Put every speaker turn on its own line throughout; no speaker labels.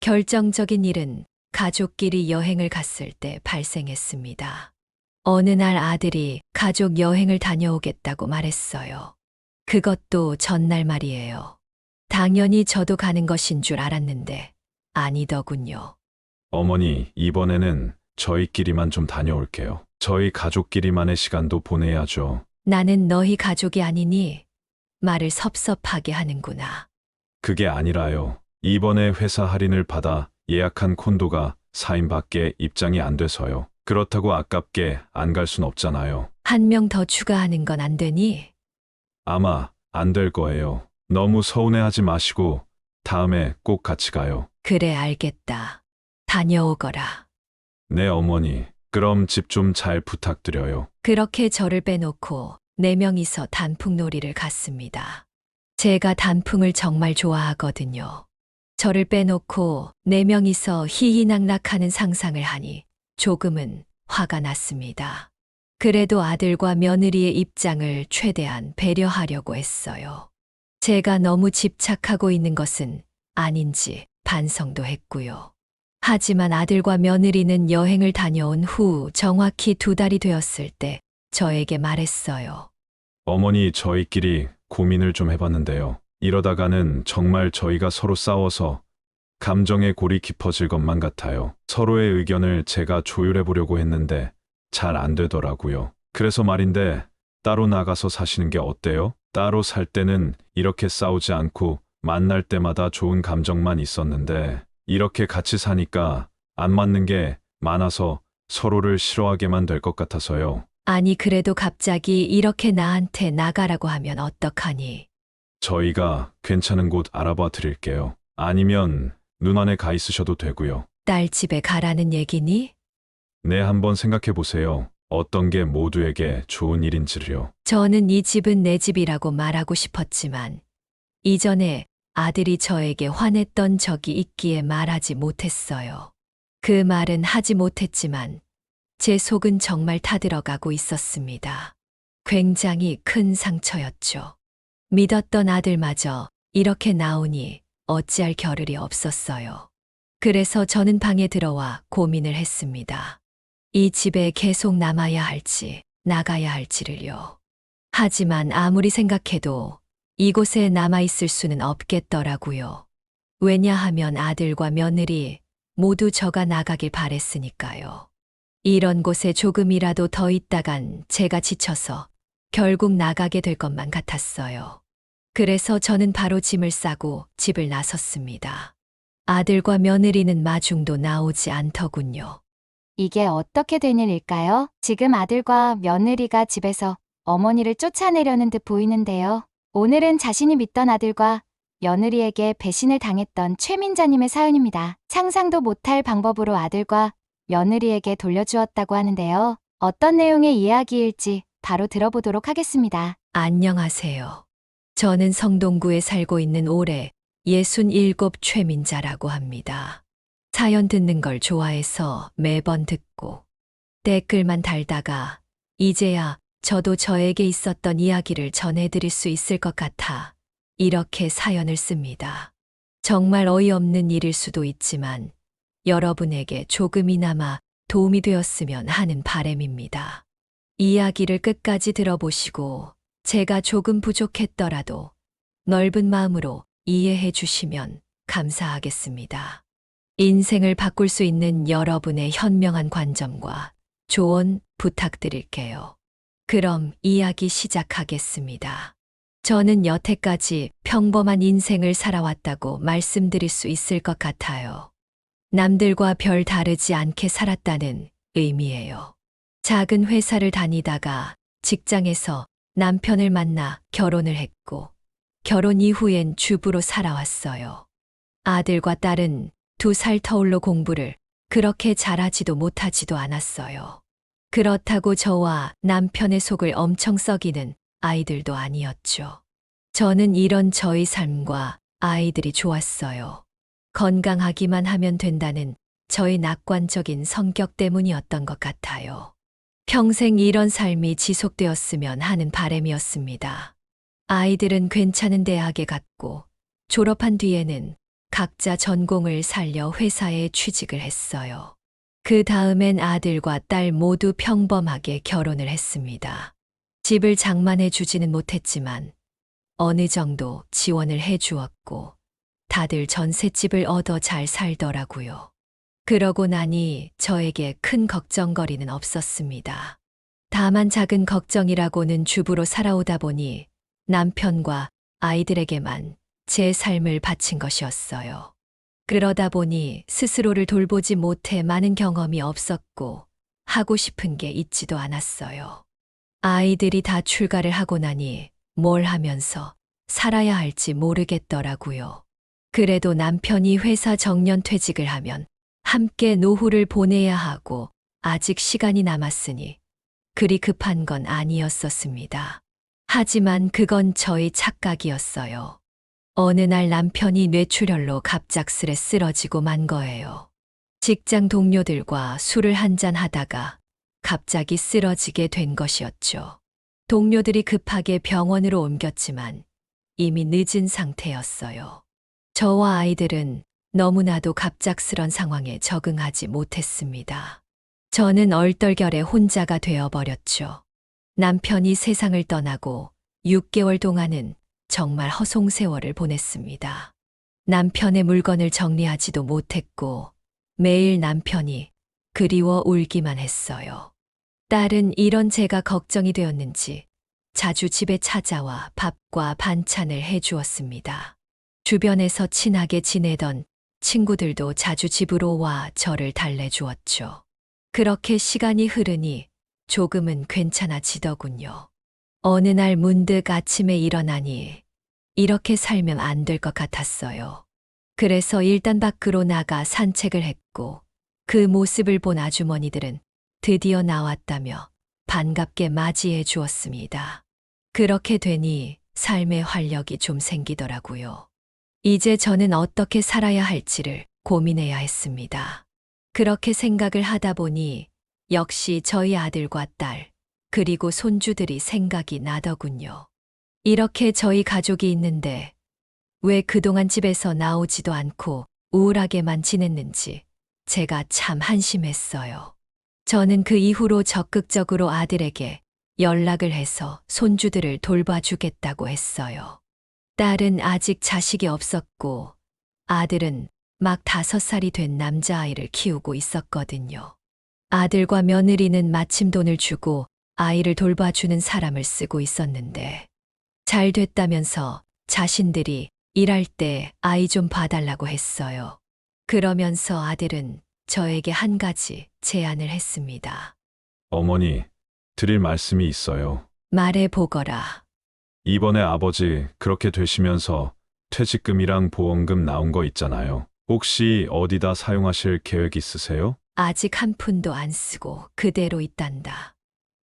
결정적인 일은 가족끼리 여행을 갔을 때 발생했습니다. 어느 날 아들이 가족 여행을 다녀오겠다고 말했어요. 그것도 전날 말이에요. 당연히 저도 가는 것인 줄 알았는데 아니더군요.
어머니, 이번에는 저희끼리만 좀 다녀올게요. 저희 가족끼리만의 시간도 보내야죠.
나는 너희 가족이 아니니 말을 섭섭하게 하는구나.
그게 아니라요. 이번에 회사 할인을 받아 예약한 콘도가 4인밖에 입장이 안 돼서요. 그렇다고 아깝게 안 갈 순 없잖아요.
한 명 더 추가하는 건 안 되니?
아마 안 될 거예요. 너무 서운해하지 마시고 다음에 꼭 같이 가요.
그래, 알겠다. 다녀오거라.
네, 어머니. 그럼 집 좀 잘 부탁드려요.
그렇게 저를 빼놓고 4명이서 단풍놀이를 갔습니다. 제가 단풍을 정말 좋아하거든요. 저를 빼놓고 4명이서 희희낙낙하는 상상을 하니 조금은 화가 났습니다. 그래도 아들과 며느리의 입장을 최대한 배려하려고 했어요. 제가 너무 집착하고 있는 것은 아닌지 반성도 했고요. 하지만 아들과 며느리는 여행을 다녀온 후 정확히 2달이 되었을 때 저에게 말했어요.
어머니, 저희끼리 고민을 좀 해봤는데요. 이러다가는 정말 저희가 서로 싸워서 감정의 골이 깊어질 것만 같아요. 서로의 의견을 제가 조율해 보려고 했는데 잘 안 되더라고요. 그래서 말인데 따로 나가서 사시는 게 어때요? 따로 살 때는 이렇게 싸우지 않고 만날 때마다 좋은 감정만 있었는데 이렇게 같이 사니까 안 맞는 게 많아서 서로를 싫어하게만 될 것 같아서요.
아니, 그래도 갑자기 이렇게 나한테 나가라고 하면 어떡하니?
저희가 괜찮은 곳 알아봐 드릴게요. 아니면 눈안에 가 있으셔도 되고요.
딸 집에 가라는 얘기니?
네, 한번 생각해 보세요. 어떤 게 모두에게 좋은 일인지를요.
저는 이 집은 내 집이라고 말하고 싶었지만 이전에 아들이 저에게 화냈던 적이 있기에 말하지 못했어요. 그 말은 하지 못했지만 제 속은 정말 타들어가고 있었습니다. 굉장히 큰 상처였죠. 믿었던 아들마저 이렇게 나오니 어찌할 겨를이 없었어요. 그래서 저는 방에 들어와 고민을 했습니다. 이 집에 계속 남아야 할지 나가야 할지를요. 하지만 아무리 생각해도 이곳에 남아있을 수는 없겠더라고요. 왜냐하면 아들과 며느리 모두 저가 나가길 바랬으니까요. 이런 곳에 조금이라도 더 있다간 제가 지쳐서 결국 나가게 될 것만 같았어요. 그래서 저는 바로 짐을 싸고 집을 나섰습니다. 아들과 며느리는 마중도 나오지 않더군요.
이게 어떻게 된 일일까요? 지금 아들과 며느리가 집에서 어머니를 쫓아내려는 듯 보이는데요. 오늘은 자신이 믿던 아들과 며느리에게 배신을 당했던 최민자님의 사연입니다. 상상도 못할 방법으로 아들과 며느리에게 돌려주었다고 하는데요. 어떤 내용의 이야기일지 바로 들어보도록 하겠습니다.
안녕하세요. 저는 성동구에 살고 있는 올해 67 최민자라고 합니다. 사연 듣는 걸 좋아해서 매번 듣고 댓글만 달다가 이제야 저도 저에게 있었던 이야기를 전해드릴 수 있을 것 같아 이렇게 사연을 씁니다. 정말 어이없는 일일 수도 있지만 여러분에게 조금이나마 도움이 되었으면 하는 바람입니다. 이야기를 끝까지 들어보시고 제가 조금 부족했더라도 넓은 마음으로 이해해 주시면 감사하겠습니다. 인생을 바꿀 수 있는 여러분의 현명한 관점과 조언 부탁드릴게요. 그럼 이야기 시작하겠습니다. 저는 여태까지 평범한 인생을 살아왔다고 말씀드릴 수 있을 것 같아요. 남들과 별 다르지 않게 살았다는 의미예요. 작은 회사를 다니다가 직장에서 남편을 만나 결혼을 했고 결혼 이후엔 주부로 살아왔어요. 아들과 딸은 2살 터울로 공부를 그렇게 잘하지도 못하지도 않았어요. 그렇다고 저와 남편의 속을 엄청 썩이는 아이들도 아니었죠. 저는 이런 저의 삶과 아이들이 좋았어요. 건강하기만 하면 된다는 저의 낙관적인 성격 때문이었던 것 같아요. 평생 이런 삶이 지속되었으면 하는 바람이었습니다. 아이들은 괜찮은 대학에 갔고 졸업한 뒤에는 각자 전공을 살려 회사에 취직을 했어요. 그 다음엔 아들과 딸 모두 평범하게 결혼을 했습니다. 집을 장만해 주지는 못했지만 어느 정도 지원을 해 주었고 다들 전셋집을 얻어 잘 살더라고요. 그러고 나니 저에게 큰 걱정거리는 없었습니다. 다만 작은 걱정이라고는 주부로 살아오다 보니 남편과 아이들에게만 제 삶을 바친 것이었어요. 그러다 보니 스스로를 돌보지 못해 많은 경험이 없었고 하고 싶은 게 있지도 않았어요. 아이들이 다 출가를 하고 나니 뭘 하면서 살아야 할지 모르겠더라고요. 그래도 남편이 회사 정년 퇴직을 하면 함께 노후를 보내야 하고 아직 시간이 남았으니 그리 급한 건 아니었었습니다. 하지만 그건 저의 착각이었어요. 어느 날 남편이 뇌출혈로 갑작스레 쓰러지고 만 거예요. 직장 동료들과 술을 한잔 하다가 갑자기 쓰러지게 된 것이었죠. 동료들이 급하게 병원으로 옮겼지만 이미 늦은 상태였어요. 저와 아이들은 너무나도 갑작스런 상황에 적응하지 못했습니다. 저는 얼떨결에 혼자가 되어버렸죠. 남편이 세상을 떠나고 6개월 동안은 정말 허송세월을 보냈습니다. 남편의 물건을 정리하지도 못했고 매일 남편이 그리워 울기만 했어요. 딸은 이런 제가 걱정이 되었는지 자주 집에 찾아와 밥과 반찬을 해주었습니다. 주변에서 친하게 지내던 친구들도 자주 집으로 와 저를 달래주었죠. 그렇게 시간이 흐르니 조금은 괜찮아지더군요. 어느 날 문득 아침에 일어나니 이렇게 살면 안 될 것 같았어요. 그래서 일단 밖으로 나가 산책을 했고 그 모습을 본 아주머니들은 드디어 나왔다며 반갑게 맞이해 주었습니다. 그렇게 되니 삶의 활력이 좀 생기더라고요. 이제 저는 어떻게 살아야 할지를 고민해야 했습니다. 그렇게 생각을 하다 보니 역시 저희 아들과 딸, 그리고 손주들이 생각이 나더군요. 이렇게 저희 가족이 있는데 왜 그동안 집에서 나오지도 않고 우울하게만 지냈는지 제가 참 한심했어요. 저는 그 이후로 적극적으로 아들에게 연락을 해서 손주들을 돌봐주겠다고 했어요. 딸은 아직 자식이 없었고 아들은 막 5살이 된 남자아이를 키우고 있었거든요. 아들과 며느리는 마침 돈을 주고 아이를 돌봐주는 사람을 쓰고 있었는데 잘 됐다면서 자신들이 일할 때 아이 좀 봐달라고 했어요. 그러면서 아들은 저에게 한 가지 제안을 했습니다.
어머니, 드릴 말씀이 있어요.
말해 보거라.
이번에 아버지 그렇게 되시면서 퇴직금이랑 보험금 나온 거 있잖아요. 혹시 어디다 사용하실 계획 있으세요?
아직 한 푼도 안 쓰고 그대로 있단다.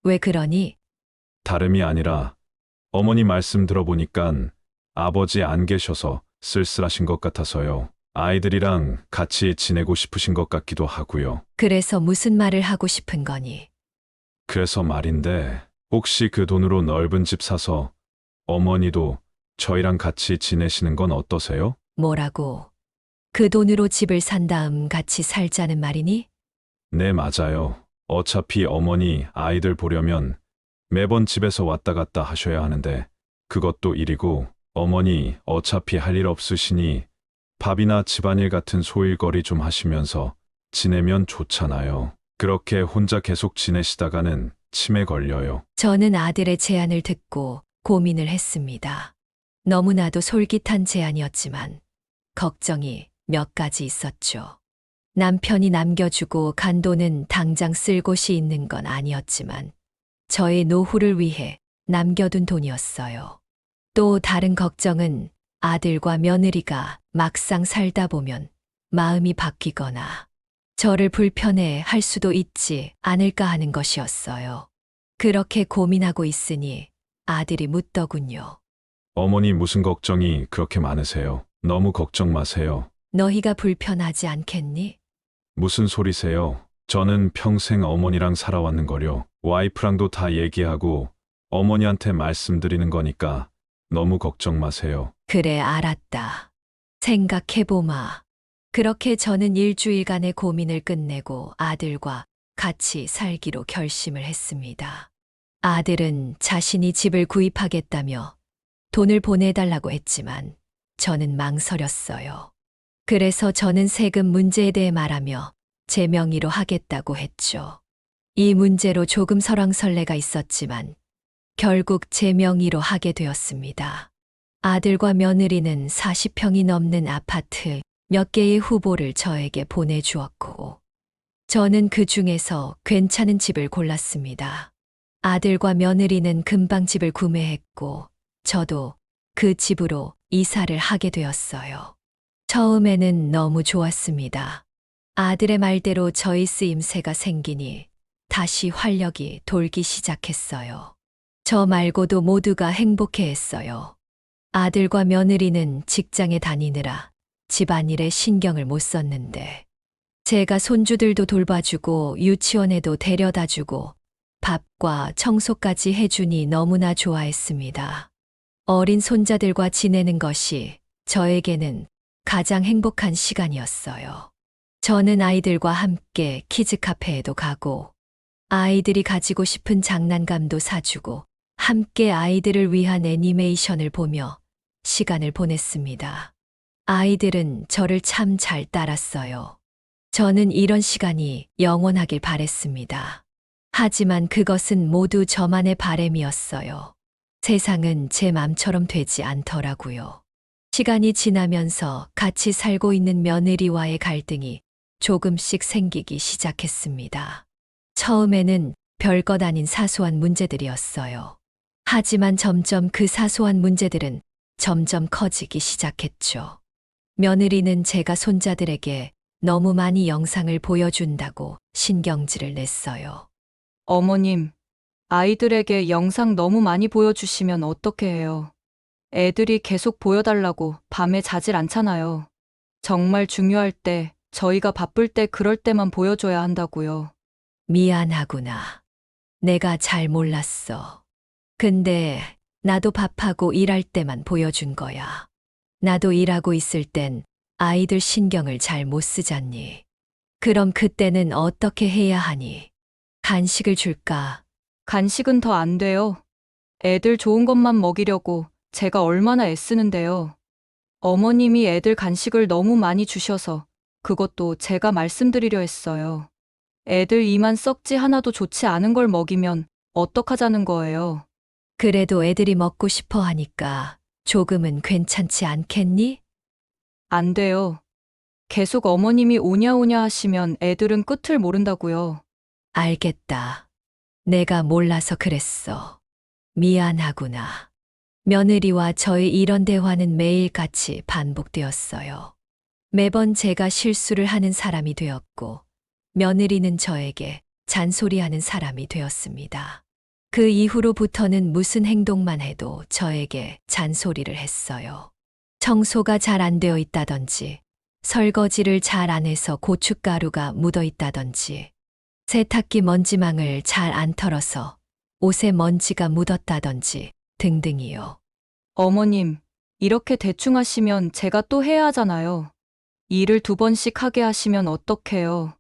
왜 그러니?
다름이 아니라 어머니 말씀 들어보니깐 아버지 안 계셔서 쓸쓸하신 것 같아서요. 아이들이랑 같이 지내고 싶으신 것 같기도 하고요.
그래서 무슨 말을 하고 싶은 거니?
그래서 말인데 혹시 그 돈으로 넓은 집 사서 어머니도 저희랑 같이 지내시는 건 어떠세요?
뭐라고? 그 돈으로 집을 산 다음 같이 살자는 말이니?
네, 맞아요. 어차피 어머니 아이들 보려면 매번 집에서 왔다 갔다 하셔야 하는데 그것도 일이고 어머니 어차피 할 일 없으시니 밥이나 집안일 같은 소일거리 좀 하시면서 지내면 좋잖아요. 그렇게 혼자 계속 지내시다가는 치매 걸려요.
저는 아들의 제안을 듣고 고민을 했습니다. 너무나도 솔깃한 제안이었지만 걱정이 몇 가지 있었죠. 남편이 남겨주고 간 돈은 당장 쓸 곳이 있는 건 아니었지만 저의 노후를 위해 남겨둔 돈이었어요. 또 다른 걱정은 아들과 며느리가 막상 살다 보면 마음이 바뀌거나 저를 불편해 할 수도 있지 않을까 하는 것이었어요. 그렇게 고민하고 있으니 아들이 묻더군요.
어머니 무슨 걱정이 그렇게 많으세요? 너무 걱정 마세요.
너희가 불편하지 않겠니?
무슨 소리세요? 저는 평생 어머니랑 살아왔는 거려. 와이프랑도 다 얘기하고 어머니한테 말씀드리는 거니까 너무 걱정 마세요.
그래, 알았다. 생각해보마. 그렇게 저는 일주일간의 고민을 끝내고 아들과 같이 살기로 결심을 했습니다. 아들은 자신이 집을 구입하겠다며 돈을 보내달라고 했지만 저는 망설였어요. 그래서 저는 세금 문제에 대해 말하며 제 명의로 하겠다고 했죠. 이 문제로 조금 설왕설래가 있었지만 결국 제 명의로 하게 되었습니다. 아들과 며느리는 40평이 넘는 아파트 몇 개의 후보를 저에게 보내주었고, 저는 그 중에서 괜찮은 집을 골랐습니다. 아들과 며느리는 금방 집을 구매했고, 저도 그 집으로 이사를 하게 되었어요. 처음에는 너무 좋았습니다. 아들의 말대로 저희 쓰임새가 생기니 다시 활력이 돌기 시작했어요. 저 말고도 모두가 행복해했어요. 아들과 며느리는 직장에 다니느라 집안일에 신경을 못 썼는데, 제가 손주들도 돌봐주고 유치원에도 데려다주고 밥과 청소까지 해주니 너무나 좋아했습니다. 어린 손자들과 지내는 것이 저에게는 가장 행복한 시간이었어요. 저는 아이들과 함께 키즈 카페에도 가고, 아이들이 가지고 싶은 장난감도 사주고, 함께 아이들을 위한 애니메이션을 보며 시간을 보냈습니다. 아이들은 저를 참 잘 따랐어요. 저는 이런 시간이 영원하길 바랬습니다. 하지만 그것은 모두 저만의 바램이었어요. 세상은 제 맘처럼 되지 않더라고요. 시간이 지나면서 같이 살고 있는 며느리와의 갈등이 조금씩 생기기 시작했습니다. 처음에는 별것 아닌 사소한 문제들이었어요. 하지만 점점 그 사소한 문제들은 점점 커지기 시작했죠. 며느리는 제가 손자들에게 너무 많이 영상을 보여준다고 신경질을 냈어요.
어머님, 아이들에게 영상 너무 많이 보여주시면 어떻게 해요? 애들이 계속 보여달라고 밤에 자질 않잖아요. 정말 중요할 때, 저희가 바쁠 때 그럴 때만 보여줘야 한다고요.
미안하구나. 내가 잘 몰랐어. 근데 나도 밥하고 일할 때만 보여준 거야. 나도 일하고 있을 땐 아이들 신경을 잘 못 쓰잖니. 그럼 그때는 어떻게 해야 하니? 간식을 줄까?
간식은 더 안 돼요. 애들 좋은 것만 먹이려고 제가 얼마나 애쓰는데요. 어머님이 애들 간식을 너무 많이 주셔서 그것도 제가 말씀드리려 했어요. 애들 이만 썩지 하나도 좋지 않은 걸 먹이면 어떡하자는 거예요.
그래도 애들이 먹고 싶어 하니까 조금은 괜찮지 않겠니?
안 돼요. 계속 어머님이 오냐오냐 하시면 애들은 끝을 모른다고요.
알겠다. 내가 몰라서 그랬어. 미안하구나. 며느리와 저의 이런 대화는 매일같이 반복되었어요. 매번 제가 실수를 하는 사람이 되었고, 며느리는 저에게 잔소리하는 사람이 되었습니다. 그 이후로부터는 무슨 행동만 해도 저에게 잔소리를 했어요. 청소가 잘 안 되어 있다든지, 설거지를 잘 안 해서 고춧가루가 묻어 있다든지, 세탁기 먼지망을 잘 안 털어서 옷에 먼지가 묻었다든지 등등이요.
어머님, 이렇게 대충 하시면 제가 또 해야 하잖아요. 일을 2번씩 하게 하시면 어떡해요.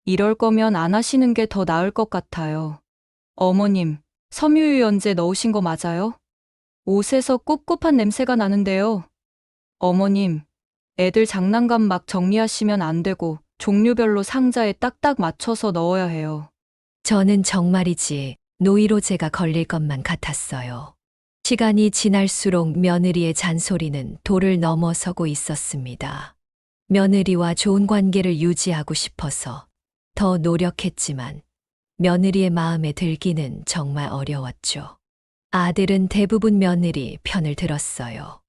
이럴 거면 안 하시는 게 더 나을 것 같아요. 어머님, 섬유유연제 넣으신 거 맞아요? 옷에서 꿉꿉한 냄새가 나는데요. 어머님, 애들 장난감 막 정리하시면 안 되고 종류별로 상자에 딱딱 맞춰서 넣어야 해요.
저는 정말이지 노이로제가 걸릴 것만 같았어요. 시간이 지날수록 며느리의 잔소리는 도를 넘어서고 있었습니다. 며느리와 좋은 관계를 유지하고 싶어서 더 노력했지만 며느리의 마음에 들기는 정말 어려웠죠. 아들은 대부분 며느리 편을 들었어요.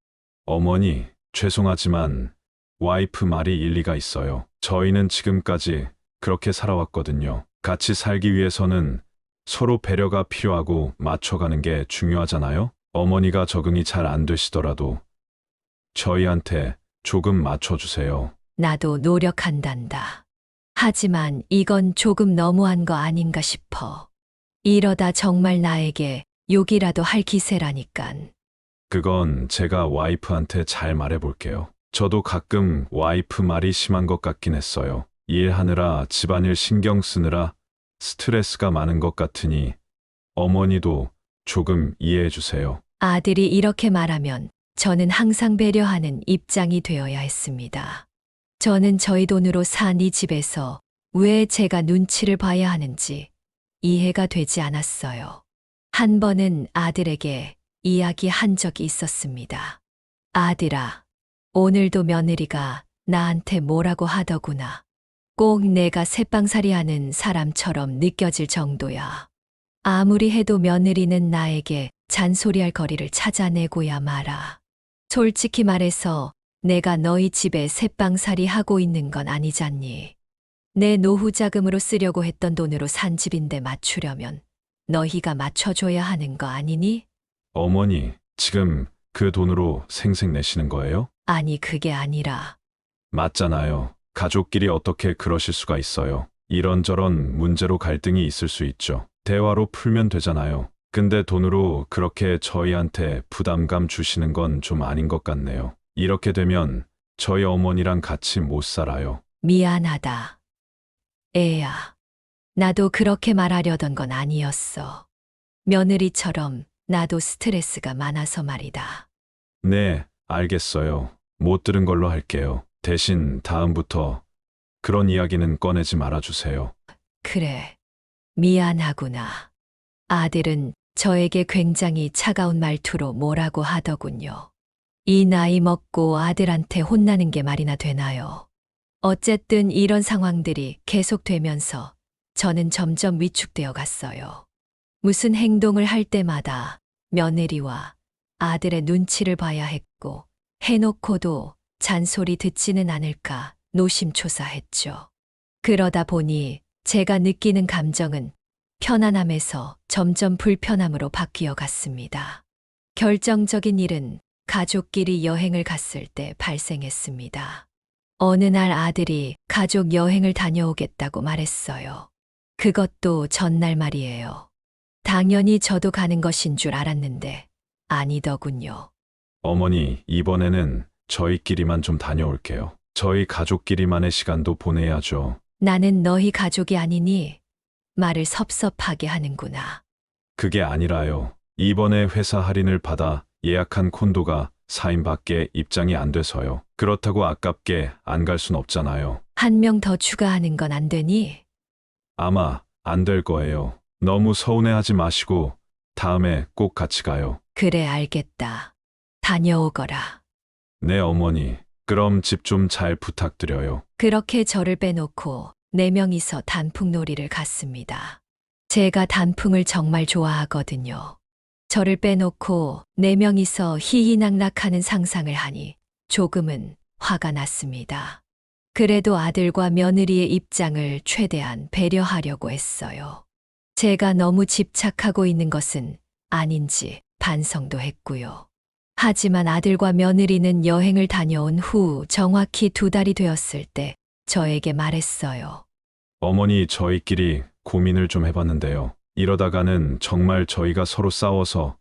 어머니, 죄송하지만 와이프 말이 일리가 있어요. 저희는 지금까지 그렇게 살아왔거든요. 같이 살기 위해서는 서로 배려가 필요하고 맞춰가는 게 중요하잖아요. 어머니가 적응이 잘 안 되시더라도 저희한테 조금 맞춰주세요.
나도 노력한단다. 하지만 이건 조금 너무한 거 아닌가 싶어. 이러다 정말 나에게 욕이라도 할 기세라니깐.
그건 제가 와이프한테 잘 말해볼게요. 저도 가끔 와이프 말이 심한 것 같긴 했어요. 일하느라 집안일 신경 쓰느라 스트레스가 많은 것 같으니 어머니도 조금 이해해 주세요.
아들이 이렇게 말하면 저는 항상 배려하는 입장이 되어야 했습니다. 저는 저희 돈으로 산 이 집에서 왜 제가 눈치를 봐야 하는지 이해가 되지 않았어요. 한 번은 아들에게 이야기한 적이 있었습니다. 아들아, 오늘도 며느리가 나한테 뭐라고 하더구나. 꼭 내가 새빵살이 하는 사람처럼 느껴질 정도야. 아무리 해도 며느리는 나에게 잔소리할 거리를 찾아내고야 마라. 솔직히 말해서 내가 너희 집에 새빵살이 하고 있는 건 아니잖니. 내 노후 자금으로 쓰려고 했던 돈으로 산 집인데 맞추려면 너희가 맞춰줘야 하는 거 아니니?
어머니, 지금 그 돈으로 생색 내시는 거예요?
아니, 그게 아니라
맞잖아요. 가족끼리 어떻게 그러실 수가 있어요. 이런저런 문제로 갈등이 있을 수 있죠. 대화로 풀면 되잖아요. 근데 돈으로 그렇게 저희한테 부담감 주시는 건 좀 아닌 것 같네요. 이렇게 되면 저희 어머니랑 같이 못 살아요.
미안하다. 애야, 나도 그렇게 말하려던 건 아니었어. 며느리처럼 나도 스트레스가 많아서 말이다.
네, 알겠어요. 못 들은 걸로 할게요. 대신 다음부터 그런 이야기는 꺼내지 말아주세요.
그래, 미안하구나. 아들은 저에게 굉장히 차가운 말투로 뭐라고 하더군요. 이 나이 먹고 아들한테 혼나는 게 말이나 되나요? 어쨌든 이런 상황들이 계속되면서 저는 점점 위축되어 갔어요. 무슨 행동을 할 때마다 며느리와 아들의 눈치를 봐야 했고, 해놓고도 잔소리 듣지는 않을까 노심초사했죠. 그러다 보니 제가 느끼는 감정은 편안함에서 점점 불편함으로 바뀌어 갔습니다. 결정적인 일은 가족끼리 여행을 갔을 때 발생했습니다. 어느 날 아들이 가족 여행을 다녀오겠다고 말했어요. 그것도 전날 말이에요. 당연히 저도 가는 것인 줄 알았는데 아니더군요.
어머니, 이번에는 저희끼리만 좀 다녀올게요. 저희 가족끼리만의 시간도 보내야죠.
나는 너희 가족이 아니니 말을 섭섭하게 하는구나.
그게 아니라요. 이번에 회사 할인을 받아 예약한 콘도가 4인밖에 입장이 안 돼서요. 그렇다고 아깝게 안 갈 순 없잖아요.
한 명 더 추가하는 건 안 되니?
아마 안 될 거예요. 너무 서운해하지 마시고 다음에 꼭 같이 가요.
그래, 알겠다. 다녀오거라.
네, 어머니. 그럼 집 좀 잘 부탁드려요.
그렇게 저를 빼놓고 4명이서 단풍놀이를 갔습니다. 제가 단풍을 정말 좋아하거든요. 저를 빼놓고 4명이서 희희낙낙하는 상상을 하니 조금은 화가 났습니다. 그래도 아들과 며느리의 입장을 최대한 배려하려고 했어요. 제가 너무 집착하고 있는 것은 아닌지 반성도 했고요. 하지만 아들과 며느리는 여행을 다녀온 후 정확히 2달이 되었을 때 저에게 말했어요.
어머니, 저희끼리 고민을 좀 해봤는데요. 이러다가는 정말 저희가 서로 싸워서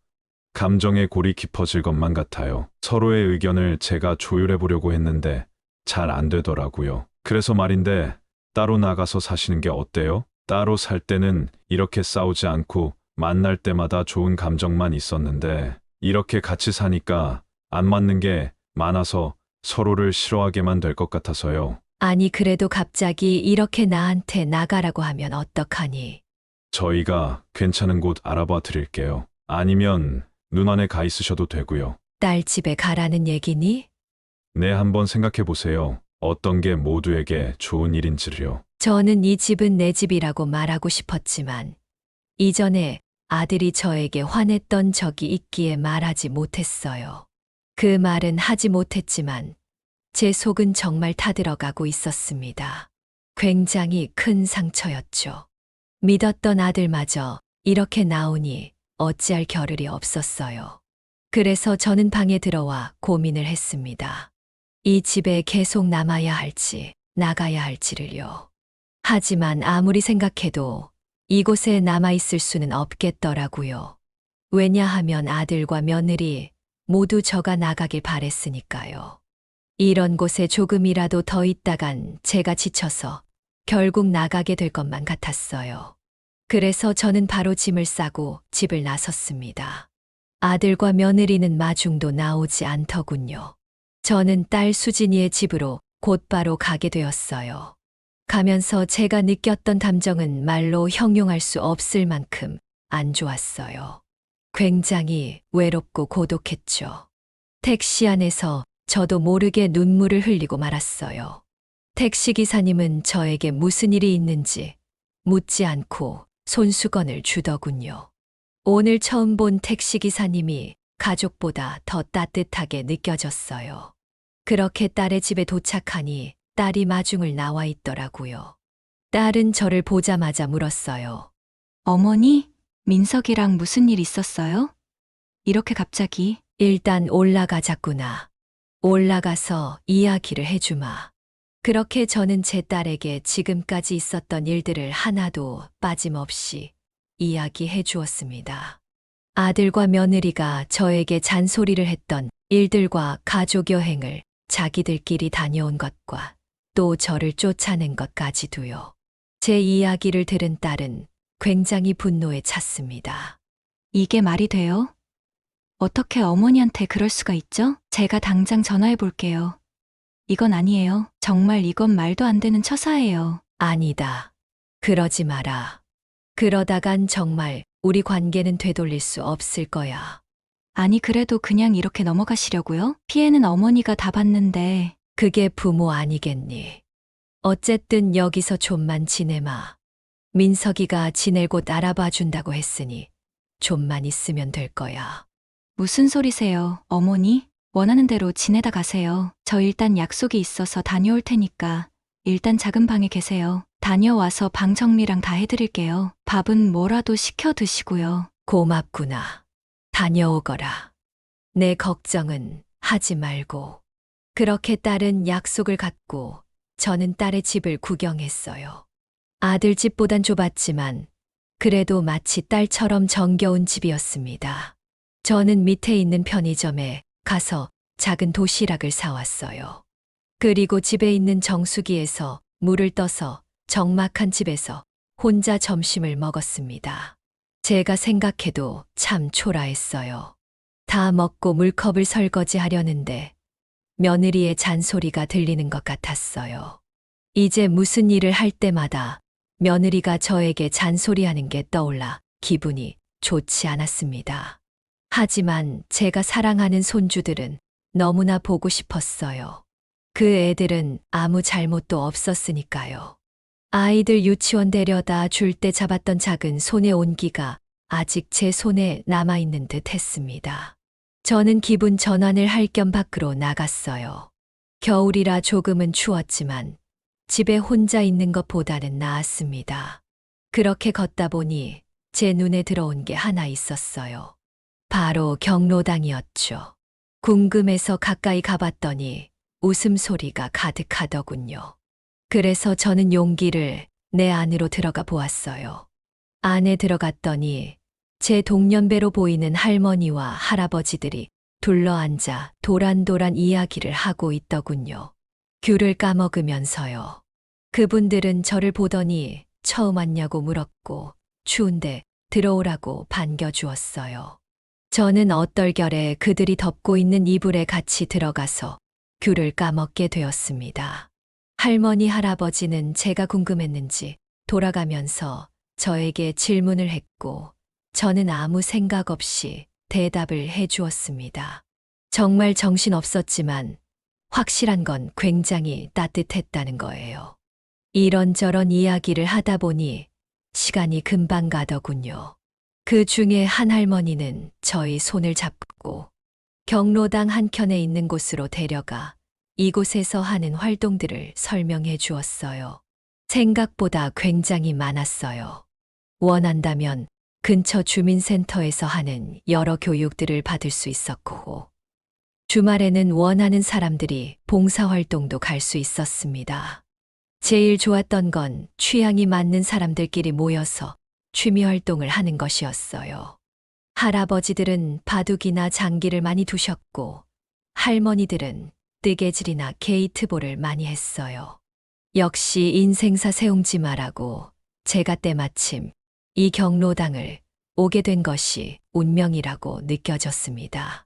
감정의 골이 깊어질 것만 같아요. 서로의 의견을 제가 조율해 보려고 했는데 잘 안 되더라고요. 그래서 말인데 따로 나가서 사시는 게 어때요? 따로 살 때는 이렇게 싸우지 않고 만날 때마다 좋은 감정만 있었는데 이렇게 같이 사니까 안 맞는 게 많아서 서로를 싫어하게만 될 것 같아서요.
아니, 그래도 갑자기 이렇게 나한테 나가라고 하면 어떡하니?
저희가 괜찮은 곳 알아봐 드릴게요. 아니면 눈안에 가 있으셔도 되고요.
딸 집에 가라는 얘기니?
네, 한번 생각해 보세요. 어떤 게 모두에게 좋은 일인지를요.
저는 이 집은 내 집이라고 말하고 싶었지만 이전에 아들이 저에게 화냈던 적이 있기에 말하지 못했어요. 그 말은 하지 못했지만 제 속은 정말 타들어가고 있었습니다. 굉장히 큰 상처였죠. 믿었던 아들마저 이렇게 나오니 어찌할 겨를이 없었어요. 그래서 저는 방에 들어와 고민을 했습니다. 이 집에 계속 남아야 할지 나가야 할지를요. 하지만 아무리 생각해도 이곳에 남아있을 수는 없겠더라고요. 왜냐하면 아들과 며느리 모두 저가 나가길 바랬으니까요. 이런 곳에 조금이라도 더 있다간 제가 지쳐서 결국 나가게 될 것만 같았어요. 그래서 저는 바로 짐을 싸고 집을 나섰습니다. 아들과 며느리는 마중도 나오지 않더군요. 저는 딸 수진이의 집으로 곧바로 가게 되었어요. 가면서 제가 느꼈던 감정은 말로 형용할 수 없을 만큼 안 좋았어요. 굉장히 외롭고 고독했죠. 택시 안에서 저도 모르게 눈물을 흘리고 말았어요. 택시기사님은 저에게 무슨 일이 있는지 묻지 않고 손수건을 주더군요. 오늘 처음 본 택시기사님이 가족보다 더 따뜻하게 느껴졌어요. 그렇게 딸의 집에 도착하니 딸이 마중을 나와 있더라고요. 딸은 저를 보자마자 물었어요.
어머니, 민석이랑 무슨 일 있었어요? 이렇게 갑자기.
일단 올라가자꾸나. 올라가서 이야기를 해주마. 그렇게 저는 제 딸에게 지금까지 있었던 일들을 하나도 빠짐없이 이야기해 주었습니다. 아들과 며느리가 저에게 잔소리를 했던 일들과 가족 여행을 자기들끼리 다녀온 것과 또 저를 쫓아낸 것까지도요. 제 이야기를 들은 딸은 굉장히 분노에 찼습니다.
이게 말이 돼요? 어떻게 어머니한테 그럴 수가 있죠? 제가 당장 전화해 볼게요. 이건 아니에요. 정말 이건 말도 안 되는 처사예요.
아니다. 그러지 마라. 그러다간 정말 우리 관계는 되돌릴 수 없을 거야.
아니, 그래도 그냥 이렇게 넘어가시려고요? 피해는 어머니가 다 봤는데.
그게 부모 아니겠니? 어쨌든 여기서 좀만 지내마. 민석이가 지낼 곳 알아봐 준다고 했으니 좀만 있으면 될 거야.
무슨 소리세요, 어머니? 원하는 대로 지내다 가세요. 저 일단 약속이 있어서 다녀올 테니까 일단 작은 방에 계세요. 다녀와서 방 정리랑 다 해드릴게요. 밥은 뭐라도 시켜 드시고요.
고맙구나. 다녀오거라. 내 걱정은 하지 말고. 그렇게 딸은 약속을 갖고 저는 딸의 집을 구경했어요. 아들 집보단 좁았지만 그래도 마치 딸처럼 정겨운 집이었습니다. 저는 밑에 있는 편의점에 가서 작은 도시락을 사왔어요. 그리고 집에 있는 정수기에서 물을 떠서 적막한 집에서 혼자 점심을 먹었습니다. 제가 생각해도 참 초라했어요. 다 먹고 물컵을 설거지하려는데 며느리의 잔소리가 들리는 것 같았어요. 이제 무슨 일을 할 때마다 며느리가 저에게 잔소리하는 게 떠올라 기분이 좋지 않았습니다. 하지만 제가 사랑하는 손주들은 너무나 보고 싶었어요. 그 애들은 아무 잘못도 없었으니까요. 아이들 유치원 데려다 줄 때 잡았던 작은 손의 온기가 아직 제 손에 남아있는 듯 했습니다. 저는 기분 전환을 할 겸 밖으로 나갔어요. 겨울이라 조금은 추웠지만 집에 혼자 있는 것보다는 나았습니다. 그렇게 걷다 보니 제 눈에 들어온 게 하나 있었어요. 바로 경로당이었죠. 궁금해서 가까이 가봤더니 웃음소리가 가득하더군요. 그래서 저는 용기를 내 안으로 들어가 보았어요. 안에 들어갔더니 제 동년배로 보이는 할머니와 할아버지들이 둘러앉아 도란도란 이야기를 하고 있더군요. 귤을 까먹으면서요. 그분들은 저를 보더니 처음 왔냐고 물었고 추운데 들어오라고 반겨주었어요. 저는 어떨결에 그들이 덮고 있는 이불에 같이 들어가서 귤을 까먹게 되었습니다. 할머니, 할아버지는 제가 궁금했는지 돌아가면서 저에게 질문을 했고 저는 아무 생각 없이 대답을 해 주었습니다. 정말 정신없었지만 확실한 건 굉장히 따뜻했다는 거예요. 이런저런 이야기를 하다 보니 시간이 금방 가더군요. 그 중에 한 할머니는 저희 손을 잡고 경로당 한켠에 있는 곳으로 데려가 이곳에서 하는 활동들을 설명해 주었어요. 생각보다 굉장히 많았어요. 원한다면 근처 주민센터에서 하는 여러 교육들을 받을 수 있었고, 주말에는 원하는 사람들이 봉사활동도 갈 수 있었습니다. 제일 좋았던 건 취향이 맞는 사람들끼리 모여서 취미활동을 하는 것이었어요. 할아버지들은 바둑이나 장기를 많이 두셨고, 할머니들은 뜨개질이나 게이트볼을 많이 했어요. 역시 인생사 세웅지 마라고 제가 때마침 이 경로당을 오게 된 것이 운명이라고 느껴졌습니다.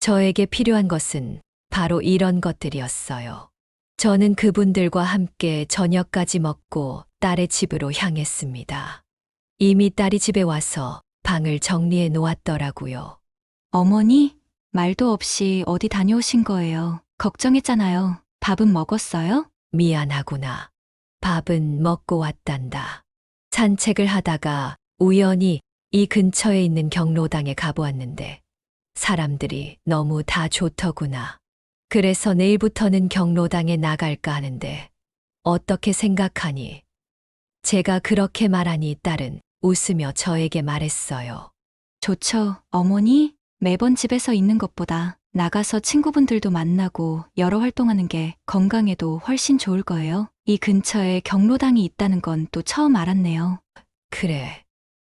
저에게 필요한 것은 바로 이런 것들이었어요. 저는 그분들과 함께 저녁까지 먹고 딸의 집으로 향했습니다. 이미 딸이 집에 와서 방을 정리해 놓았더라고요.
어머니, 말도 없이 어디 다녀오신 거예요. 걱정했잖아요. 밥은 먹었어요?
미안하구나. 밥은 먹고 왔단다. 산책을 하다가 우연히 이 근처에 있는 경로당에 가보았는데 사람들이 너무 다 좋더구나. 그래서 내일부터는 경로당에 나갈까 하는데 어떻게 생각하니? 제가 그렇게 말하니 딸은 웃으며 저에게 말했어요.
좋죠, 어머니. 매번 집에서 있는 것보다 나가서 친구분들도 만나고 여러 활동하는 게 건강에도 훨씬 좋을 거예요. 이 근처에 경로당이 있다는 건 또 처음 알았네요.
그래.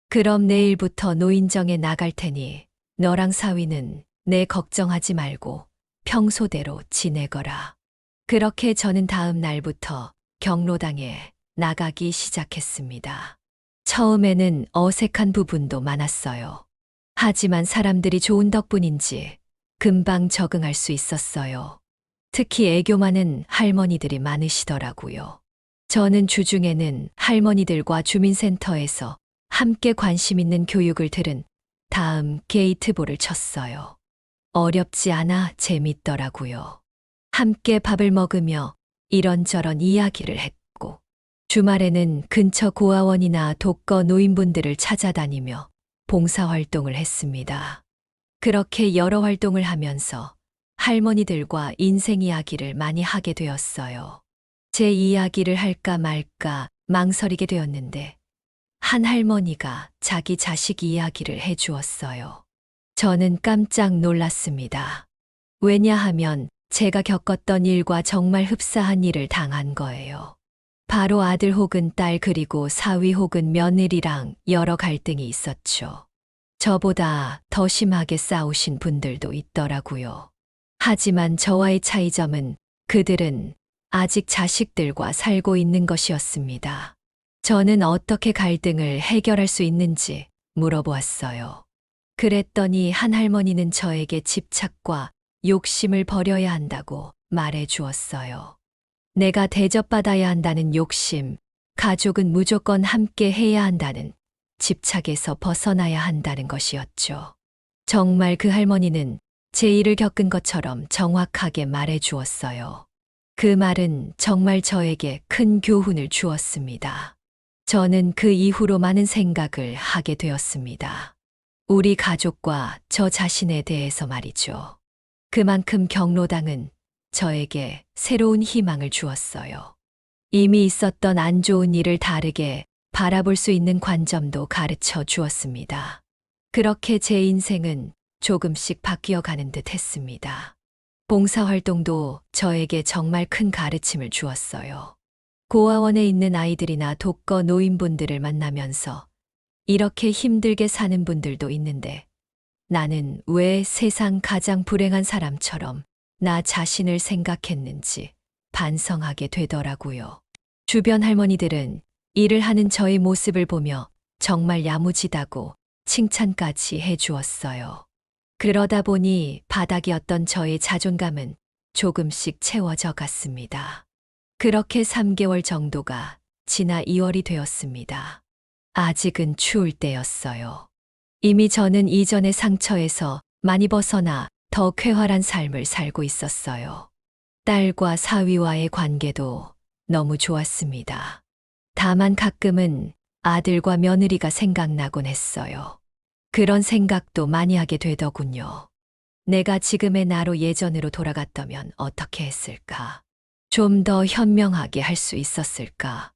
그럼 내일부터 노인정에 나갈 테니 너랑 사위는 내 걱정하지 말고 평소대로 지내거라. 그렇게 저는 다음 날부터 경로당에 나가기 시작했습니다. 처음에는 어색한 부분도 많았어요. 하지만 사람들이 좋은 덕분인지 금방 적응할 수 있었어요. 특히 애교 많은 할머니들이 많으시더라고요. 저는 주중에는 할머니들과 주민센터에서 함께 관심 있는 교육을 들은 다음 게이트볼을 쳤어요. 어렵지 않아 재밌더라고요. 함께 밥을 먹으며 이런저런 이야기를 했고, 주말에는 근처 고아원이나 독거 노인분들을 찾아다니며 봉사활동을 했습니다. 그렇게 여러 활동을 하면서 할머니들과 인생 이야기를 많이 하게 되었어요. 제 이야기를 할까 말까 망설이게 되었는데 한 할머니가 자기 자식 이야기를 해주었어요. 저는 깜짝 놀랐습니다. 왜냐하면 제가 겪었던 일과 정말 흡사한 일을 당한 거예요. 바로 아들 혹은 딸 그리고 사위 혹은 며느리랑 여러 갈등이 있었죠. 저보다 더 심하게 싸우신 분들도 있더라고요. 하지만 저와의 차이점은 그들은 아직 자식들과 살고 있는 것이었습니다. 저는 어떻게 갈등을 해결할 수 있는지 물어보았어요. 그랬더니 한 할머니는 저에게 집착과 욕심을 버려야 한다고 말해 주었어요. 내가 대접받아야 한다는 욕심, 가족은 무조건 함께 해야 한다는 집착에서 벗어나야 한다는 것이었죠. 정말 그 할머니는 제 일을 겪은 것처럼 정확하게 말해 주었어요. 그 말은 정말 저에게 큰 교훈을 주었습니다. 저는 그 이후로 많은 생각을 하게 되었습니다. 우리 가족과 저 자신에 대해서 말이죠. 그만큼 경로당은 저에게 새로운 희망을 주었어요. 이미 있었던 안 좋은 일을 다르게 바라볼 수 있는 관점도 가르쳐 주었습니다. 그렇게 제 인생은 조금씩 바뀌어 가는 듯 했습니다. 봉사활동도 저에게 정말 큰 가르침을 주었어요. 고아원에 있는 아이들이나 독거 노인분들을 만나면서 이렇게 힘들게 사는 분들도 있는데 나는 왜 세상 가장 불행한 사람처럼 나 자신을 생각했는지 반성하게 되더라고요. 주변 할머니들은 일을 하는 저의 모습을 보며 정말 야무지다고 칭찬까지 해주었어요. 그러다 보니 바닥이었던 저의 자존감은 조금씩 채워져 갔습니다. 그렇게 3개월 정도가 지나 2월이 되었습니다. 아직은 추울 때였어요. 이미 저는 이전의 상처에서 많이 벗어나 더 쾌활한 삶을 살고 있었어요. 딸과 사위와의 관계도 너무 좋았습니다. 다만 가끔은 아들과 며느리가 생각나곤 했어요. 그런 생각도 많이 하게 되더군요. 내가 지금의 나로 예전으로 돌아갔다면 어떻게 했을까? 좀 더 현명하게 할 수 있었을까?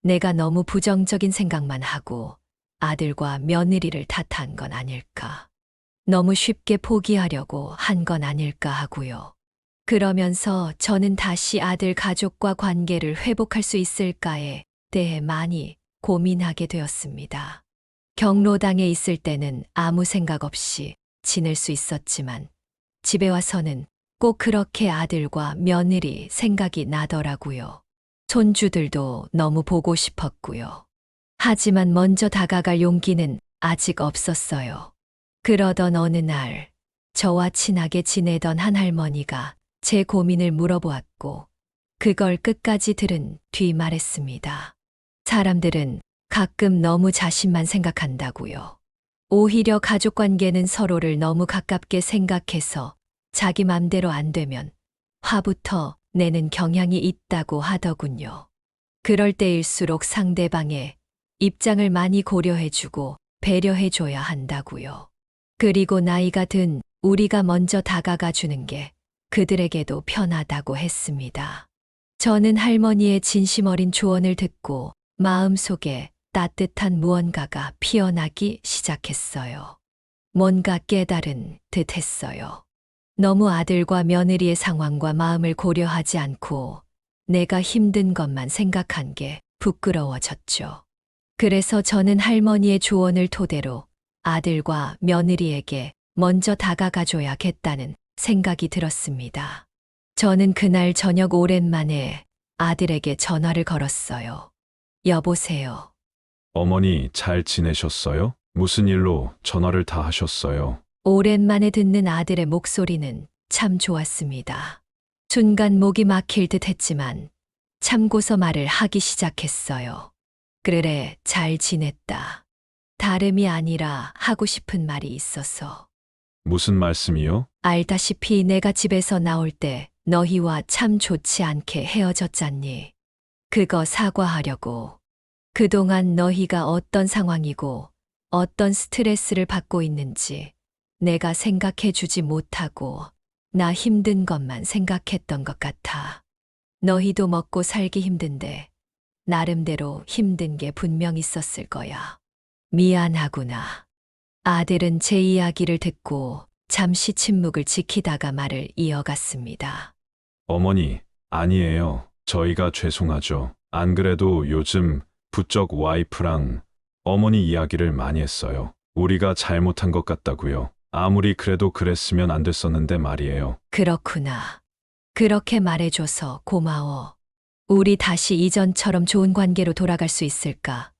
내가 너무 부정적인 생각만 하고 아들과 며느리를 탓한 건 아닐까? 너무 쉽게 포기하려고 한 건 아닐까 하고요. 그러면서 저는 다시 아들 가족과 관계를 회복할 수 있을까에 대해 많이 고민하게 되었습니다. 경로당에 있을 때는 아무 생각 없이 지낼 수 있었지만 집에 와서는 꼭 그렇게 아들과 며느리 생각이 나더라고요. 손주들도 너무 보고 싶었고요. 하지만 먼저 다가갈 용기는 아직 없었어요. 그러던 어느 날, 저와 친하게 지내던 한 할머니가 제 고민을 물어보았고, 그걸 끝까지 들은 뒤 말했습니다. 사람들은 가끔 너무 자신만 생각한다고요. 오히려 가족 관계는 서로를 너무 가깝게 생각해서 자기 맘대로 안 되면 화부터 내는 경향이 있다고 하더군요. 그럴 때일수록 상대방의 입장을 많이 고려해주고 배려해줘야 한다고요. 그리고 나이가 든 우리가 먼저 다가가 주는 게 그들에게도 편하다고 했습니다. 저는 할머니의 진심 어린 조언을 듣고 마음속에 따뜻한 무언가가 피어나기 시작했어요. 뭔가 깨달은 듯 했어요. 너무 아들과 며느리의 상황과 마음을 고려하지 않고 내가 힘든 것만 생각한 게 부끄러워졌죠. 그래서 저는 할머니의 조언을 토대로 아들과 며느리에게 먼저 다가가줘야겠다는 생각이 들었습니다. 저는 그날 저녁 오랜만에 아들에게 전화를 걸었어요. 여보세요.
어머니 잘 지내셨어요? 무슨 일로 전화를 다 하셨어요?
오랜만에 듣는 아들의 목소리는 참 좋았습니다. 순간 목이 막힐 듯 했지만 참고서 말을 하기 시작했어요. 그래, 잘 지냈다. 다름이 아니라 하고 싶은 말이 있어서.
무슨 말씀이요?
알다시피 내가 집에서 나올 때 너희와 참 좋지 않게 헤어졌잖니. 그거 사과하려고. 그동안 너희가 어떤 상황이고 어떤 스트레스를 받고 있는지 내가 생각해 주지 못하고 나 힘든 것만 생각했던 것 같아. 너희도 먹고 살기 힘든데 나름대로 힘든 게 분명 있었을 거야. 미안하구나. 아들은 제 이야기를 듣고 잠시 침묵을 지키다가 말을 이어갔습니다.
어머니, 아니에요. 저희가 죄송하죠. 안 그래도 요즘 부쩍 와이프랑 어머니 이야기를 많이 했어요. 우리가 잘못한 것 같다고요. 아무리 그래도 그랬으면 안 됐었는데 말이에요.
그렇구나. 그렇게 말해줘서 고마워. 우리 다시 이전처럼 좋은 관계로 돌아갈 수 있을까?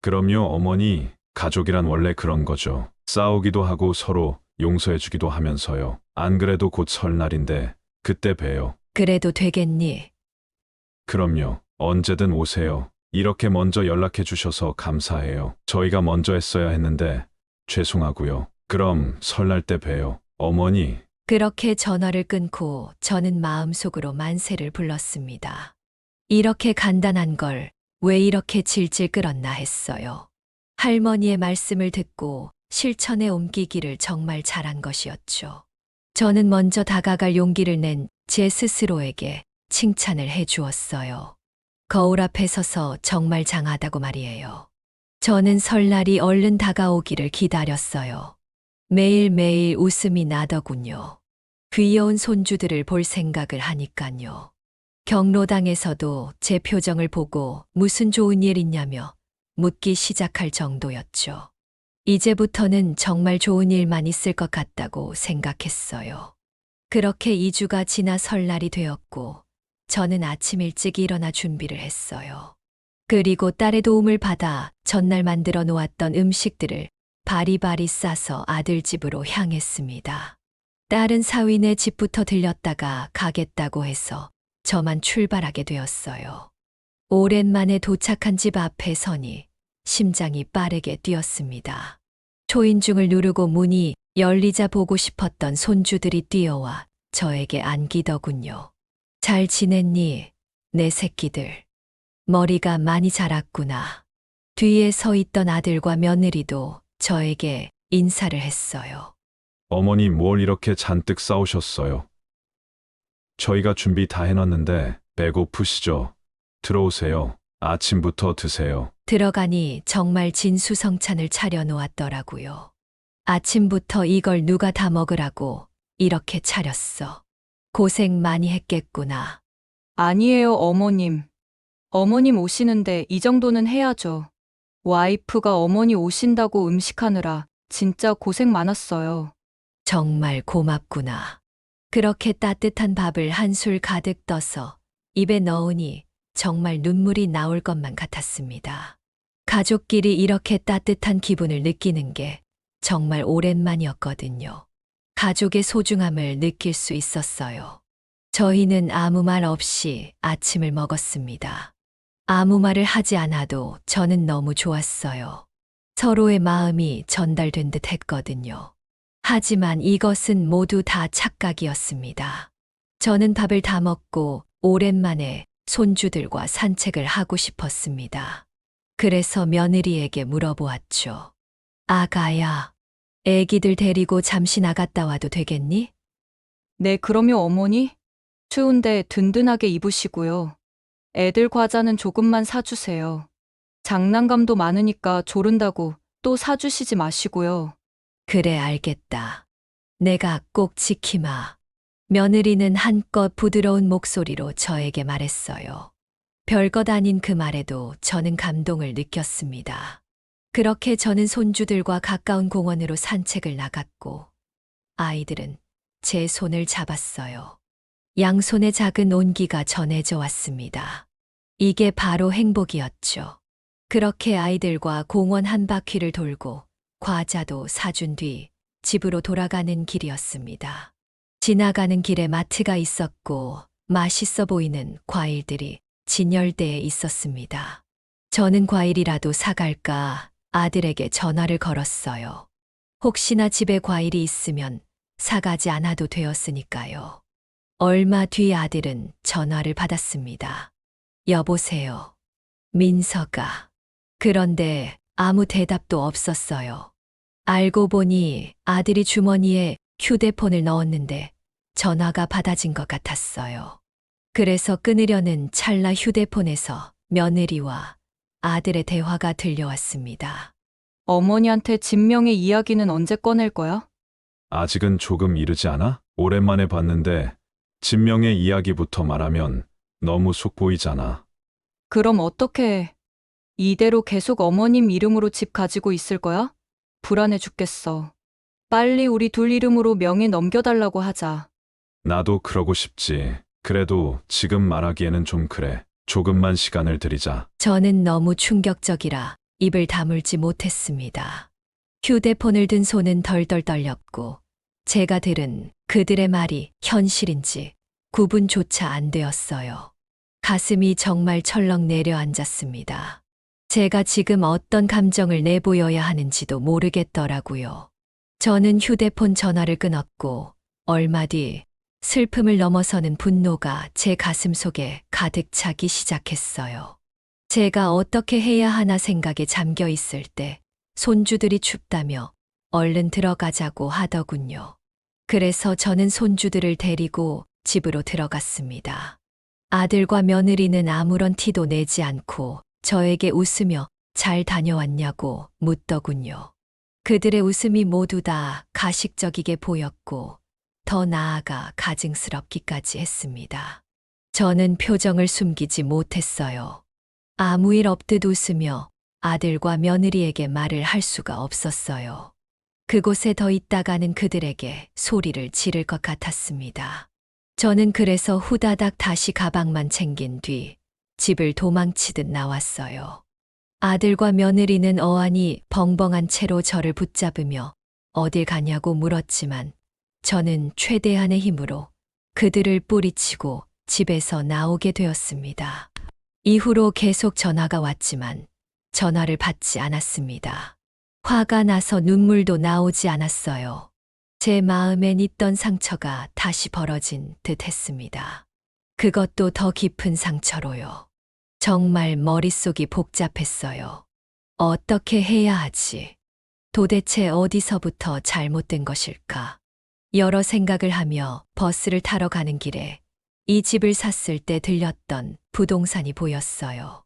그럼요, 어머니. 가족이란 원래 그런 거죠. 싸우기도 하고 서로 용서해주기도 하면서요. 안 그래도 곧 설날인데 그때 봬요.
그래도 되겠니?
그럼요. 언제든 오세요. 이렇게 먼저 연락해 주셔서 감사해요. 저희가 먼저 했어야 했는데 죄송하고요. 그럼 설날 때 봬요. 어머니,
그렇게 전화를 끊고 저는 마음속으로 만세를 불렀습니다. 이렇게 간단한 걸 왜 이렇게 질질 끌었나 했어요. 할머니의 말씀을 듣고 실천에 옮기기를 정말 잘한 것이었죠. 저는 먼저 다가갈 용기를 낸 제 스스로에게 칭찬을 해 주었어요. 거울 앞에 서서 정말 장하다고 말이에요. 저는 설날이 얼른 다가오기를 기다렸어요. 매일매일 웃음이 나더군요. 귀여운 손주들을 볼 생각을 하니깐요. 경로당에서도 제 표정을 보고 무슨 좋은 일 있냐며 묻기 시작할 정도였죠. 이제부터는 정말 좋은 일만 있을 것 같다고 생각했어요. 그렇게 2주가 지나 설날이 되었고 저는 아침 일찍 일어나 준비를 했어요. 그리고 딸의 도움을 받아 전날 만들어 놓았던 음식들을 바리바리 싸서 아들 집으로 향했습니다. 딸은 사위네 집부터 들렸다가 가겠다고 해서 저만 출발하게 되었어요. 오랜만에 도착한 집 앞에 서니 심장이 빠르게 뛰었습니다. 초인중을 누르고 문이 열리자 보고 싶었던 손주들이 뛰어와 저에게 안기더군요. 잘 지냈니, 내 새끼들. 머리가 많이 자랐구나. 뒤에 서 있던 아들과 며느리도 저에게 인사를 했어요.
어머니 뭘 이렇게 잔뜩 싸우셨어요? 저희가 준비 다 해놨는데 배고프시죠? 들어오세요. 아침부터 드세요.
들어가니 정말 진수성찬을 차려놓았더라고요. 아침부터 이걸 누가 다 먹으라고 이렇게 차렸어. 고생 많이 했겠구나.
아니에요, 어머님. 어머님 오시는데 이 정도는 해야죠. 와이프가 어머니 오신다고 음식하느라 진짜 고생 많았어요.
정말 고맙구나. 그렇게 따뜻한 밥을 한 술 가득 떠서 입에 넣으니 정말 눈물이 나올 것만 같았습니다. 가족끼리 이렇게 따뜻한 기분을 느끼는 게 정말 오랜만이었거든요. 가족의 소중함을 느낄 수 있었어요. 저희는 아무 말 없이 아침을 먹었습니다. 아무 말을 하지 않아도 저는 너무 좋았어요. 서로의 마음이 전달된 듯 했거든요. 하지만 이것은 모두 다 착각이었습니다. 저는 밥을 다 먹고 오랜만에 손주들과 산책을 하고 싶었습니다. 그래서 며느리에게 물어보았죠. 아가야, 애기들 데리고 잠시 나갔다 와도 되겠니?
네, 그럼요, 어머니. 추운데 든든하게 입으시고요. 애들 과자는 조금만 사주세요. 장난감도 많으니까 조른다고 또 사주시지 마시고요.
그래, 알겠다. 내가 꼭 지키마. 며느리는 한껏 부드러운 목소리로 저에게 말했어요. 별것 아닌 그 말에도 저는 감동을 느꼈습니다. 그렇게 저는 손주들과 가까운 공원으로 산책을 나갔고, 아이들은 제 손을 잡았어요. 양손에 작은 온기가 전해져 왔습니다. 이게 바로 행복이었죠. 그렇게 아이들과 공원 한 바퀴를 돌고 과자도 사준 뒤 집으로 돌아가는 길이었습니다. 지나가는 길에 마트가 있었고 맛있어 보이는 과일들이 진열대에 있었습니다. 저는 과일이라도 사갈까 아들에게 전화를 걸었어요. 혹시나 집에 과일이 있으면 사가지 않아도 되었으니까요. 얼마 뒤 아들은 전화를 받았습니다. 여보세요. 민서가. 그런데 아무 대답도 없었어요. 알고 보니 아들이 주머니에 휴대폰을 넣었는데 전화가 받아진 것 같았어요. 그래서 끊으려는 찰나 휴대폰에서 며느리와 아들의 대화가 들려왔습니다.
어머니한테 진명의 이야기는 언제 꺼낼 거야?
아직은 조금 이르지 않아? 오랜만에 봤는데 진명의 이야기부터 말하면 너무 속 보이잖아.
그럼 어떻게 해? 이대로 계속 어머님 이름으로 집 가지고 있을 거야? 불안해 죽겠어. 빨리 우리 둘 이름으로 명의 넘겨달라고 하자.
나도 그러고 싶지. 그래도 지금 말하기에는 좀 그래. 조금만 시간을 드리자.
저는 너무 충격적이라 입을 다물지 못했습니다. 휴대폰을 든 손은 덜덜 떨렸고 제가 들은 그들의 말이 현실인지 구분조차 안 되었어요. 가슴이 정말 철렁 내려앉았습니다. 제가 지금 어떤 감정을 내보여야 하는지도 모르겠더라고요. 저는 휴대폰 전화를 끊었고 얼마 뒤 슬픔을 넘어서는 분노가 제 가슴 속에 가득 차기 시작했어요. 제가 어떻게 해야 하나 생각에 잠겨 있을 때 손주들이 춥다며 얼른 들어가자고 하더군요. 그래서 저는 손주들을 데리고 집으로 들어갔습니다. 아들과 며느리는 아무런 티도 내지 않고 저에게 웃으며 잘 다녀왔냐고 묻더군요. 그들의 웃음이 모두 다 가식적이게 보였고 더 나아가 가증스럽기까지 했습니다. 저는 표정을 숨기지 못했어요. 아무 일 없듯 웃으며 아들과 며느리에게 말을 할 수가 없었어요. 그곳에 더 있다가는 그들에게 소리를 지를 것 같았습니다. 저는 그래서 후다닥 다시 가방만 챙긴 뒤 집을 도망치듯 나왔어요. 아들과 며느리는 어안이 벙벙한 채로 저를 붙잡으며 어딜 가냐고 물었지만 저는 최대한의 힘으로 그들을 뿌리치고 집에서 나오게 되었습니다. 이후로 계속 전화가 왔지만 전화를 받지 않았습니다. 화가 나서 눈물도 나오지 않았어요. 제 마음엔 있던 상처가 다시 벌어진 듯 했습니다. 그것도 더 깊은 상처로요. 정말 머릿속이 복잡했어요. 어떻게 해야 하지? 도대체 어디서부터 잘못된 것일까? 여러 생각을 하며 버스를 타러 가는 길에 이 집을 샀을 때 들렸던 부동산이 보였어요.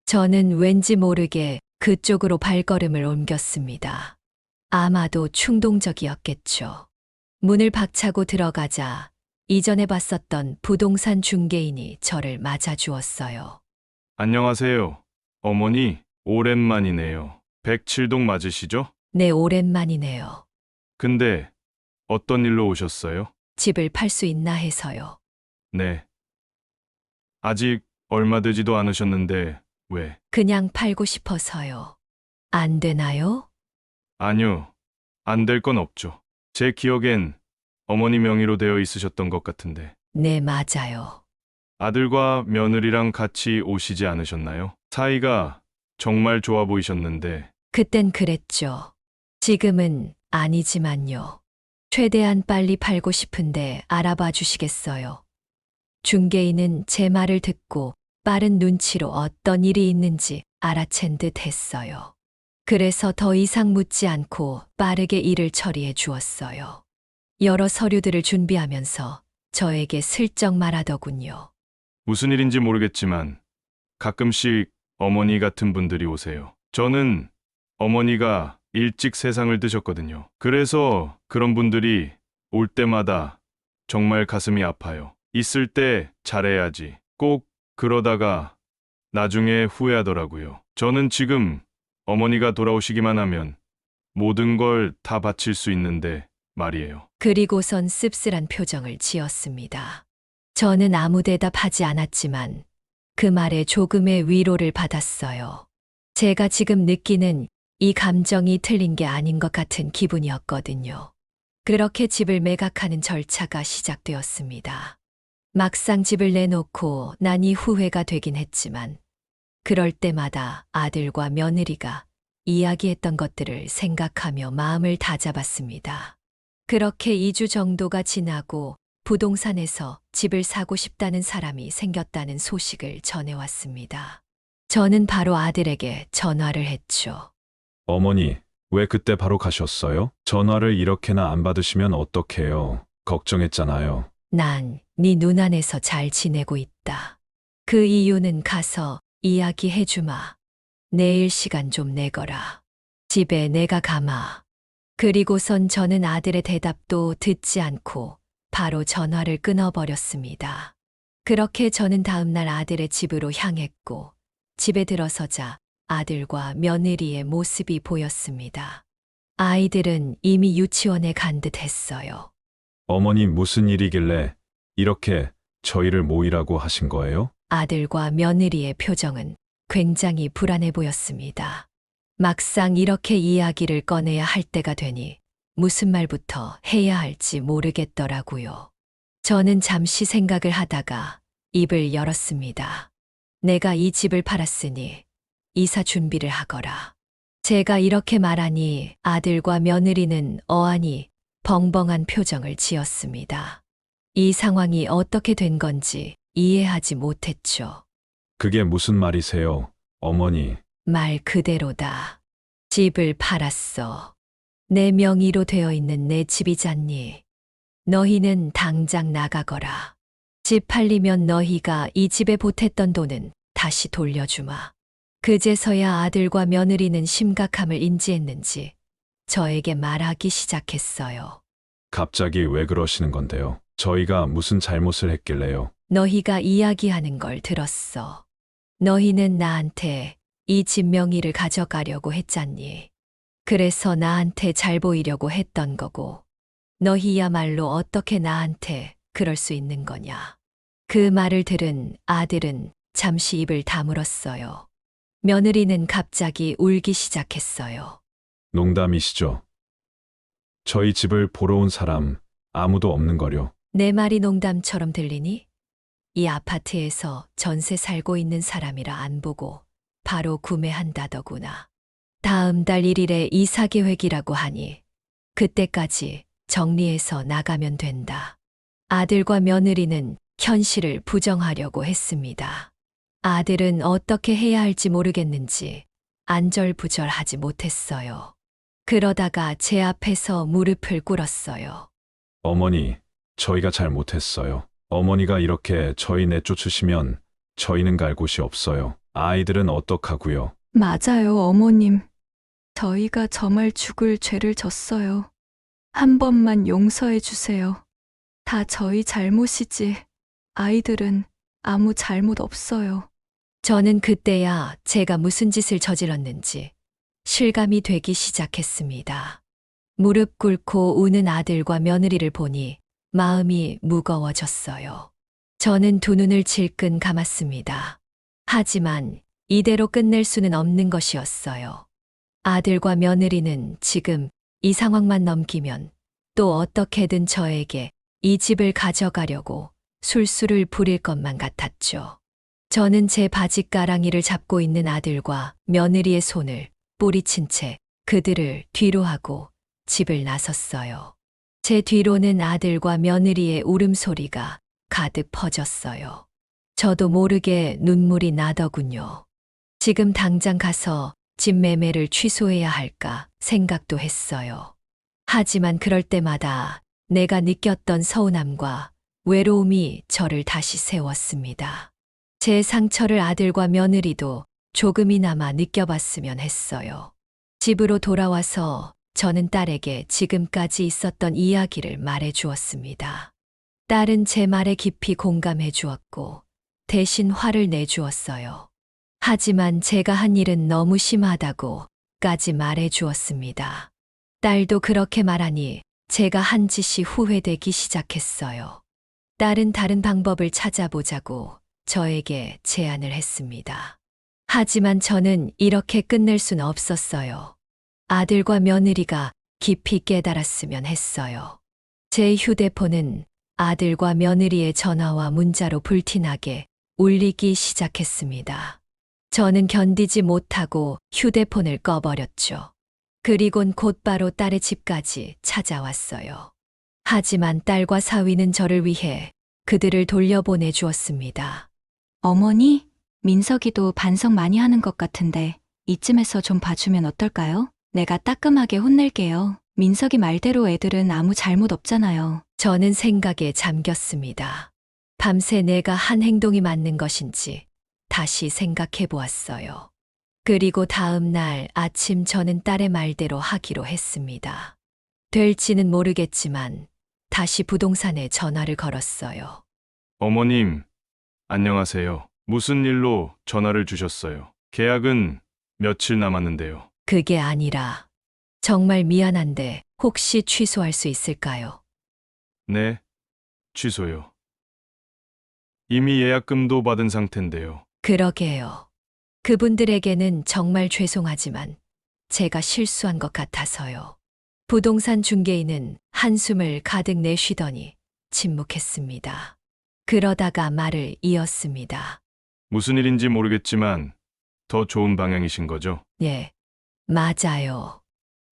저는 왠지 모르게 그쪽으로 발걸음을 옮겼습니다. 아마도 충동적이었겠죠. 문을 박차고 들어가자 이전에 봤었던 부동산 중개인이 저를 맞아주었어요.
안녕하세요. 어머니, 오랜만이네요. 107동 맞으시죠?
네, 오랜만이네요.
근데 어떤 일로 오셨어요?
집을 팔 수 있나 해서요.
네. 아직 얼마 되지도 않으셨는데 왜?
그냥 팔고 싶어서요. 안 되나요?
아니요. 안 될 건 없죠. 제 기억엔 어머니 명의로 되어 있으셨던 것 같은데.
네, 맞아요.
아들과 며느리랑 같이 오시지 않으셨나요? 사이가 정말 좋아 보이셨는데.
그땐 그랬죠. 지금은 아니지만요. 최대한 빨리 팔고 싶은데 알아봐 주시겠어요? 중개인은 제 말을 듣고 빠른 눈치로 어떤 일이 있는지 알아챈 듯 했어요. 그래서 더 이상 묻지 않고 빠르게 일을 처리해 주었어요. 여러 서류들을 준비하면서 저에게 슬쩍 말하더군요.
무슨 일인지 모르겠지만 가끔씩 어머니 같은 분들이 오세요. 저는 어머니가 일찍 세상을 드셨거든요. 그래서 그런 분들이 올 때마다 정말 가슴이 아파요. 있을 때 잘해야지. 꼭 그러다가 나중에 후회하더라고요. 저는 지금 어머니가 돌아오시기만 하면 모든 걸 다 바칠 수 있는데 말이에요.
그리고선 씁쓸한 표정을 지었습니다. 저는 아무 대답하지 않았지만 그 말에 조금의 위로를 받았어요. 제가 지금 느끼는 이 감정이 틀린 게 아닌 것 같은 기분이었거든요. 그렇게 집을 매각하는 절차가 시작되었습니다. 막상 집을 내놓고 나니 후회가 되긴 했지만 그럴 때마다 아들과 며느리가 이야기했던 것들을 생각하며 마음을 다잡았습니다. 그렇게 2주 정도가 지나고 부동산에서 집을 사고 싶다는 사람이 생겼다는 소식을 전해왔습니다. 저는 바로 아들에게 전화를 했죠.
어머니, 왜 그때 바로 가셨어요? 전화를 이렇게나 안 받으시면 어떡해요? 걱정했잖아요.
난 네 눈 안에서 잘 지내고 있다. 그 이유는 가서 이야기해주마. 내일 시간 좀 내거라. 집에 내가 가마. 그리고선 저는 아들의 대답도 듣지 않고 바로 전화를 끊어버렸습니다. 그렇게 저는 다음날 아들의 집으로 향했고 집에 들어서자 아들과 며느리의 모습이 보였습니다. 아이들은 이미 유치원에 간 듯 했어요.
어머니 무슨 일이길래 이렇게 저희를 모이라고 하신 거예요?
아들과 며느리의 표정은 굉장히 불안해 보였습니다. 막상 이렇게 이야기를 꺼내야 할 때가 되니 무슨 말부터 해야 할지 모르겠더라고요. 저는 잠시 생각을 하다가 입을 열었습니다. 내가 이 집을 팔았으니 이사 준비를 하거라. 제가 이렇게 말하니 아들과 며느리는 어안이 벙벙한 표정을 지었습니다. 이 상황이 어떻게 된 건지 이해하지 못했죠.
그게 무슨 말이세요, 어머니?
말 그대로다. 집을 팔았어. 내 명의로 되어 있는 내 집이잖니. 너희는 당장 나가거라. 집 팔리면 너희가 이 집에 보탰던 돈은 다시 돌려주마. 그제서야 아들과 며느리는 심각함을 인지했는지 저에게 말하기 시작했어요.
갑자기 왜 그러시는 건데요? 저희가 무슨 잘못을 했길래요?
너희가 이야기하는 걸 들었어. 너희는 나한테 이 집 명의를 가져가려고 했잖니. 그래서 나한테 잘 보이려고 했던 거고, 너희야말로 어떻게 나한테 그럴 수 있는 거냐. 그 말을 들은 아들은 잠시 입을 다물었어요. 며느리는 갑자기 울기 시작했어요.
농담이시죠? 저희 집을 보러 온 사람 아무도 없는 거요.
내 말이 농담처럼 들리니? 이 아파트에서 전세 살고 있는 사람이라 안 보고 바로 구매한다더구나. 다음 달 1일에 이사 계획이라고 하니 그때까지 정리해서 나가면 된다. 아들과 며느리는 현실을 부정하려고 했습니다. 아들은 어떻게 해야 할지 모르겠는지 안절부절하지 못했어요. 그러다가 제 앞에서 무릎을 꿇었어요.
어머니, 저희가 잘못했어요. 어머니가 이렇게 저희 내쫓으시면 저희는 갈 곳이 없어요. 아이들은 어떡하고요?
맞아요, 어머님. 저희가 정말 죽을 죄를 졌어요. 한 번만 용서해 주세요. 다 저희 잘못이지. 아이들은 아무 잘못 없어요.
저는 그때야 제가 무슨 짓을 저질렀는지 실감이 되기 시작했습니다. 무릎 꿇고 우는 아들과 며느리를 보니 마음이 무거워졌어요. 저는 두 눈을 질끈 감았습니다. 하지만 이대로 끝낼 수는 없는 것이었어요. 아들과 며느리는 지금 이 상황만 넘기면 또 어떻게든 저에게 이 집을 가져가려고 술수를 부릴 것만 같았죠. 저는 제 바지가랑이를 잡고 있는 아들과 며느리의 손을 뿌리친 채 그들을 뒤로 하고 집을 나섰어요. 제 뒤로는 아들과 며느리의 울음소리가 가득 퍼졌어요. 저도 모르게 눈물이 나더군요. 지금 당장 가서 집 매매를 취소해야 할까 생각도 했어요. 하지만 그럴 때마다 내가 느꼈던 서운함과 외로움이 저를 다시 세웠습니다. 제 상처를 아들과 며느리도 조금이나마 느껴봤으면 했어요. 집으로 돌아와서 저는 딸에게 지금까지 있었던 이야기를 말해 주었습니다. 딸은 제 말에 깊이 공감해 주었고 대신 화를 내 주었어요. 하지만 제가 한 일은 너무 심하다고까지 말해 주었습니다. 딸도 그렇게 말하니 제가 한 짓이 후회되기 시작했어요. 딸은 다른 방법을 찾아보자고 저에게 제안을 했습니다. 하지만 저는 이렇게 끝낼 순 없었어요. 아들과 며느리가 깊이 깨달았으면 했어요. 제 휴대폰은 아들과 며느리의 전화와 문자로 불티나게 울리기 시작했습니다. 저는 견디지 못하고 휴대폰을 꺼버렸죠. 그리곤 곧바로 딸의 집까지 찾아왔어요. 하지만 딸과 사위는 저를 위해 그들을 돌려보내 주었습니다.
어머니, 민석이도 반성 많이 하는 것 같은데 이쯤에서 좀 봐주면 어떨까요? 내가 따끔하게 혼낼게요. 민석이 말대로 애들은 아무 잘못 없잖아요.
저는 생각에 잠겼습니다. 밤새 내가 한 행동이 맞는 것인지 다시 생각해 보았어요. 그리고 다음 날 아침 저는 딸의 말대로 하기로 했습니다. 될지는 모르겠지만 다시 부동산에 전화를 걸었어요.
어머님, 안녕하세요. 무슨 일로 전화를 주셨어요? 계약은 며칠 남았는데요.
그게 아니라 정말 미안한데 혹시 취소할 수 있을까요?
네, 취소요. 이미 예약금도 받은 상태인데요.
그러게요. 그분들에게는 정말 죄송하지만 제가 실수한 것 같아서요. 부동산 중개인은 한숨을 가득 내쉬더니 침묵했습니다. 그러다가 말을 이었습니다.
무슨 일인지 모르겠지만 더 좋은 방향이신 거죠?
예, 맞아요.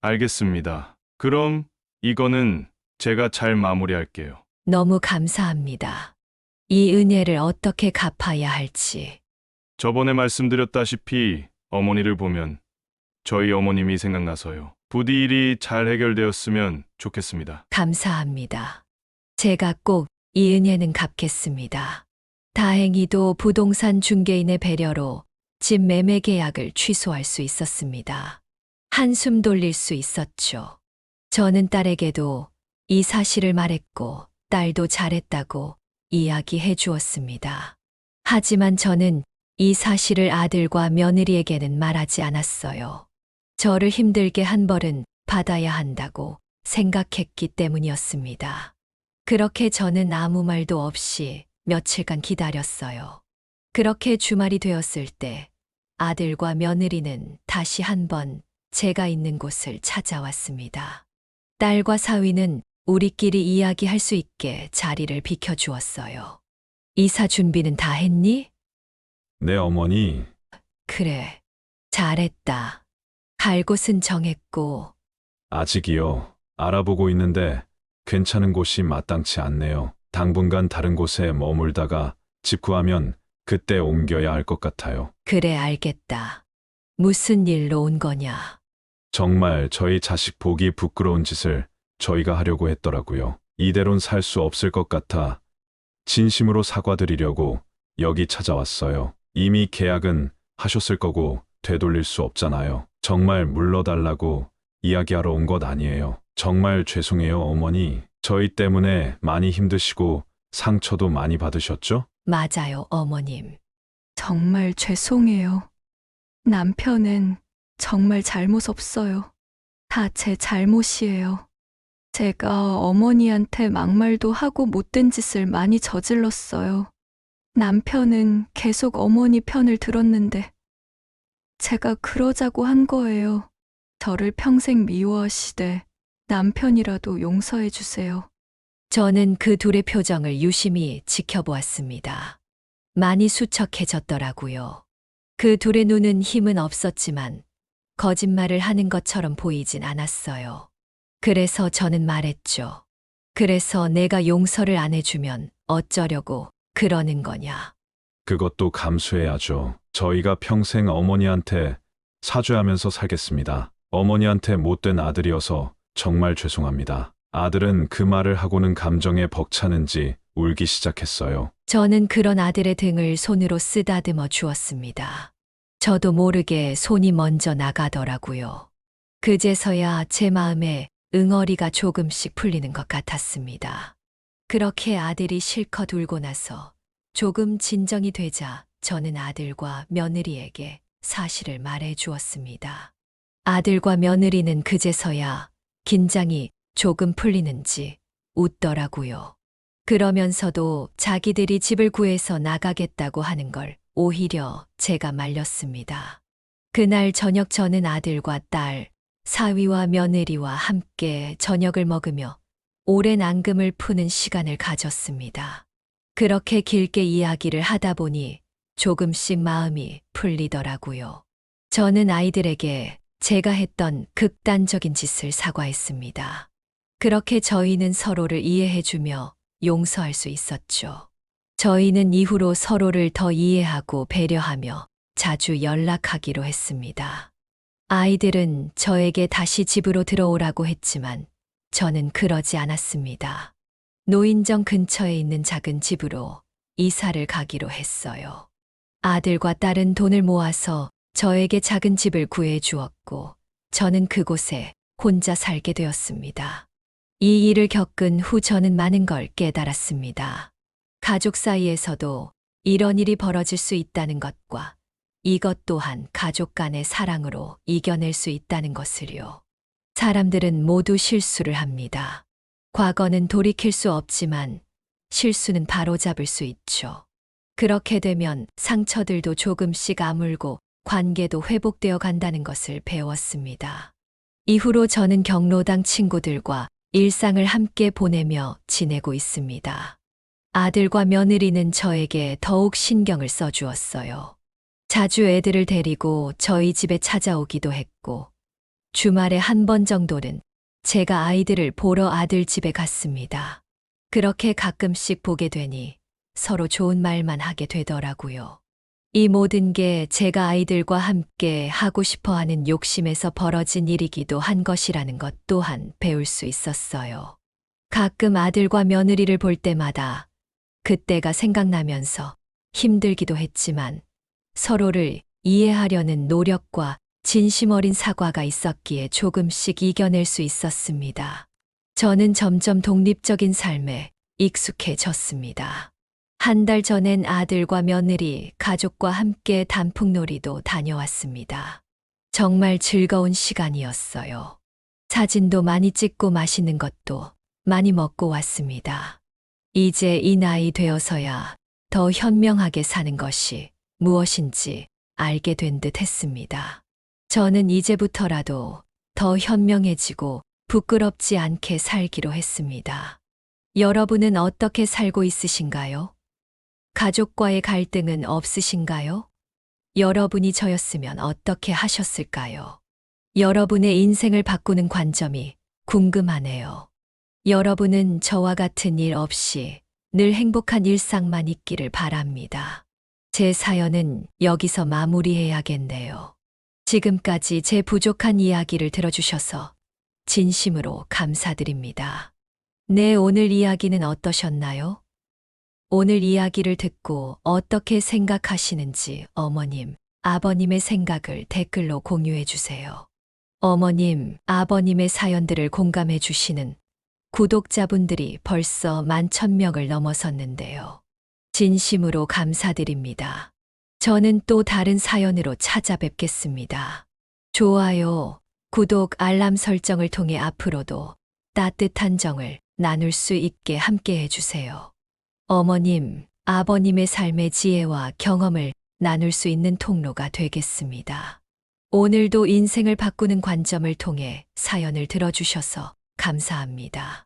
알겠습니다. 그럼 이거는 제가 잘 마무리할게요.
너무 감사합니다. 이 은혜를 어떻게 갚아야 할지.
저번에 말씀드렸다시피 어머니를 보면 저희 어머님이 생각나서요. 부디 일이 잘 해결되었으면 좋겠습니다.
감사합니다. 제가 꼭 이 은혜는 갚겠습니다. 다행히도 부동산 중개인의 배려로 집 매매 계약을 취소할 수 있었습니다. 한숨 돌릴 수 있었죠. 저는 딸에게도 이 사실을 말했고 딸도 잘했다고 이야기해 주었습니다. 하지만 저는 이 사실을 아들과 며느리에게는 말하지 않았어요. 저를 힘들게 한 벌은 받아야 한다고 생각했기 때문이었습니다. 그렇게 저는 아무 말도 없이 며칠간 기다렸어요. 그렇게 주말이 되었을 때 아들과 며느리는 다시 한번 제가 있는 곳을 찾아왔습니다. 딸과 사위는 우리끼리 이야기할 수 있게 자리를 비켜주었어요. 이사 준비는 다 했니?
네, 어머니.
그래, 잘했다. 갈 곳은 정했고,
아직이요. 알아보고 있는데 괜찮은 곳이 마땅치 않네요. 당분간 다른 곳에 머물다가 집 구하면 그때 옮겨야 할 것 같아요.
그래 알겠다. 무슨 일로 온 거냐?
정말 저희 자식 보기 부끄러운 짓을 저희가 하려고 했더라고요. 이대로는 살 수 없을 것 같아 진심으로 사과드리려고 여기 찾아왔어요. 이미 계약은 하셨을 거고 되돌릴 수 없잖아요. 정말 물러달라고 이야기하러 온 것 아니에요. 정말 죄송해요, 어머니. 저희 때문에 많이 힘드시고 상처도 많이 받으셨죠?
맞아요, 어머님.
정말 죄송해요. 남편은 정말 잘못 없어요. 다 제 잘못이에요. 제가 어머니한테 막말도 하고 못된 짓을 많이 저질렀어요. 남편은 계속 어머니 편을 들었는데 제가 그러자고 한 거예요. 저를 평생 미워하시되 남편이라도 용서해 주세요.
저는 그 둘의 표정을 유심히 지켜보았습니다. 많이 수척해졌더라고요. 그 둘의 눈은 힘은 없었지만 거짓말을 하는 것처럼 보이진 않았어요. 그래서 저는 말했죠. 그래서 내가 용서를 안 해주면 어쩌려고 그러는 거냐.
그것도 감수해야죠. 저희가 평생 어머니한테 사죄하면서 살겠습니다. 어머니한테 못된 아들이어서 정말 죄송합니다. 아들은 그 말을 하고는 감정에 벅차는지 울기 시작했어요.
저는 그런 아들의 등을 손으로 쓰다듬어 주었습니다. 저도 모르게 손이 먼저 나가더라고요. 그제서야 제 마음에 응어리가 조금씩 풀리는 것 같았습니다. 그렇게 아들이 실컷 울고 나서 조금 진정이 되자 저는 아들과 며느리에게 사실을 말해 주었습니다. 아들과 며느리는 그제서야 긴장이 조금 풀리는지 웃더라고요. 그러면서도 자기들이 집을 구해서 나가겠다고 하는 걸 오히려 제가 말렸습니다. 그날 저녁 저는 아들과 딸, 사위와 며느리와 함께 저녁을 먹으며 오랜 앙금을 푸는 시간을 가졌습니다. 그렇게 길게 이야기를 하다 보니 조금씩 마음이 풀리더라고요. 저는 아이들에게 제가 했던 극단적인 짓을 사과했습니다. 그렇게 저희는 서로를 이해해주며 용서할 수 있었죠. 저희는 이후로 서로를 더 이해하고 배려하며 자주 연락하기로 했습니다. 아이들은 저에게 다시 집으로 들어오라고 했지만 저는 그러지 않았습니다. 노인정 근처에 있는 작은 집으로 이사를 가기로 했어요. 아들과 딸은 돈을 모아서 저에게 작은 집을 구해 주었고 저는 그곳에 혼자 살게 되었습니다. 이 일을 겪은 후 저는 많은 걸 깨달았습니다. 가족 사이에서도 이런 일이 벌어질 수 있다는 것과 이것 또한 가족 간의 사랑으로 이겨낼 수 있다는 것을요. 사람들은 모두 실수를 합니다. 과거는 돌이킬 수 없지만 실수는 바로잡을 수 있죠. 그렇게 되면 상처들도 조금씩 아물고 관계도 회복되어 간다는 것을 배웠습니다. 이후로 저는 경로당 친구들과 일상을 함께 보내며 지내고 있습니다. 아들과 며느리는 저에게 더욱 신경을 써주었어요. 자주 애들을 데리고 저희 집에 찾아오기도 했고, 주말에 한 번 정도는 제가 아이들을 보러 아들 집에 갔습니다. 그렇게 가끔씩 보게 되니 서로 좋은 말만 하게 되더라고요. 이 모든 게 제가 아이들과 함께 하고 싶어 하는 욕심에서 벌어진 일이기도 한 것이라는 것 또한 배울 수 있었어요. 가끔 아들과 며느리를 볼 때마다 그때가 생각나면서 힘들기도 했지만 서로를 이해하려는 노력과 진심 어린 사과가 있었기에 조금씩 이겨낼 수 있었습니다. 저는 점점 독립적인 삶에 익숙해졌습니다. 한 달 전엔 아들과 며느리, 가족과 함께 단풍놀이도 다녀왔습니다. 정말 즐거운 시간이었어요. 사진도 많이 찍고 맛있는 것도 많이 먹고 왔습니다. 이제 이 나이 되어서야 더 현명하게 사는 것이 무엇인지 알게 된 듯 했습니다. 저는 이제부터라도 더 현명해지고 부끄럽지 않게 살기로 했습니다. 여러분은 어떻게 살고 있으신가요? 가족과의 갈등은 없으신가요? 여러분이 저였으면 어떻게 하셨을까요? 여러분의 인생을 바꾸는 관점이 궁금하네요. 여러분은 저와 같은 일 없이 늘 행복한 일상만 있기를 바랍니다. 제 사연은 여기서 마무리해야겠네요. 지금까지 제 부족한 이야기를 들어주셔서 진심으로 감사드립니다. 네, 오늘 이야기는 어떠셨나요? 오늘 이야기를 듣고 어떻게 생각하시는지 어머님, 아버님의 생각을 댓글로 공유해 주세요. 어머님, 아버님의 사연들을 공감해 주시는 구독자분들이 벌써 11,000명을 넘어섰는데요. 진심으로 감사드립니다. 저는 또 다른 사연으로 찾아뵙겠습니다. 좋아요, 구독, 알람 설정을 통해 앞으로도 따뜻한 정을 나눌 수 있게 함께 해주세요. 어머님, 아버님의 삶의 지혜와 경험을 나눌 수 있는 통로가 되겠습니다. 오늘도 인생을 바꾸는 관점을 통해 사연을 들어주셔서 감사합니다.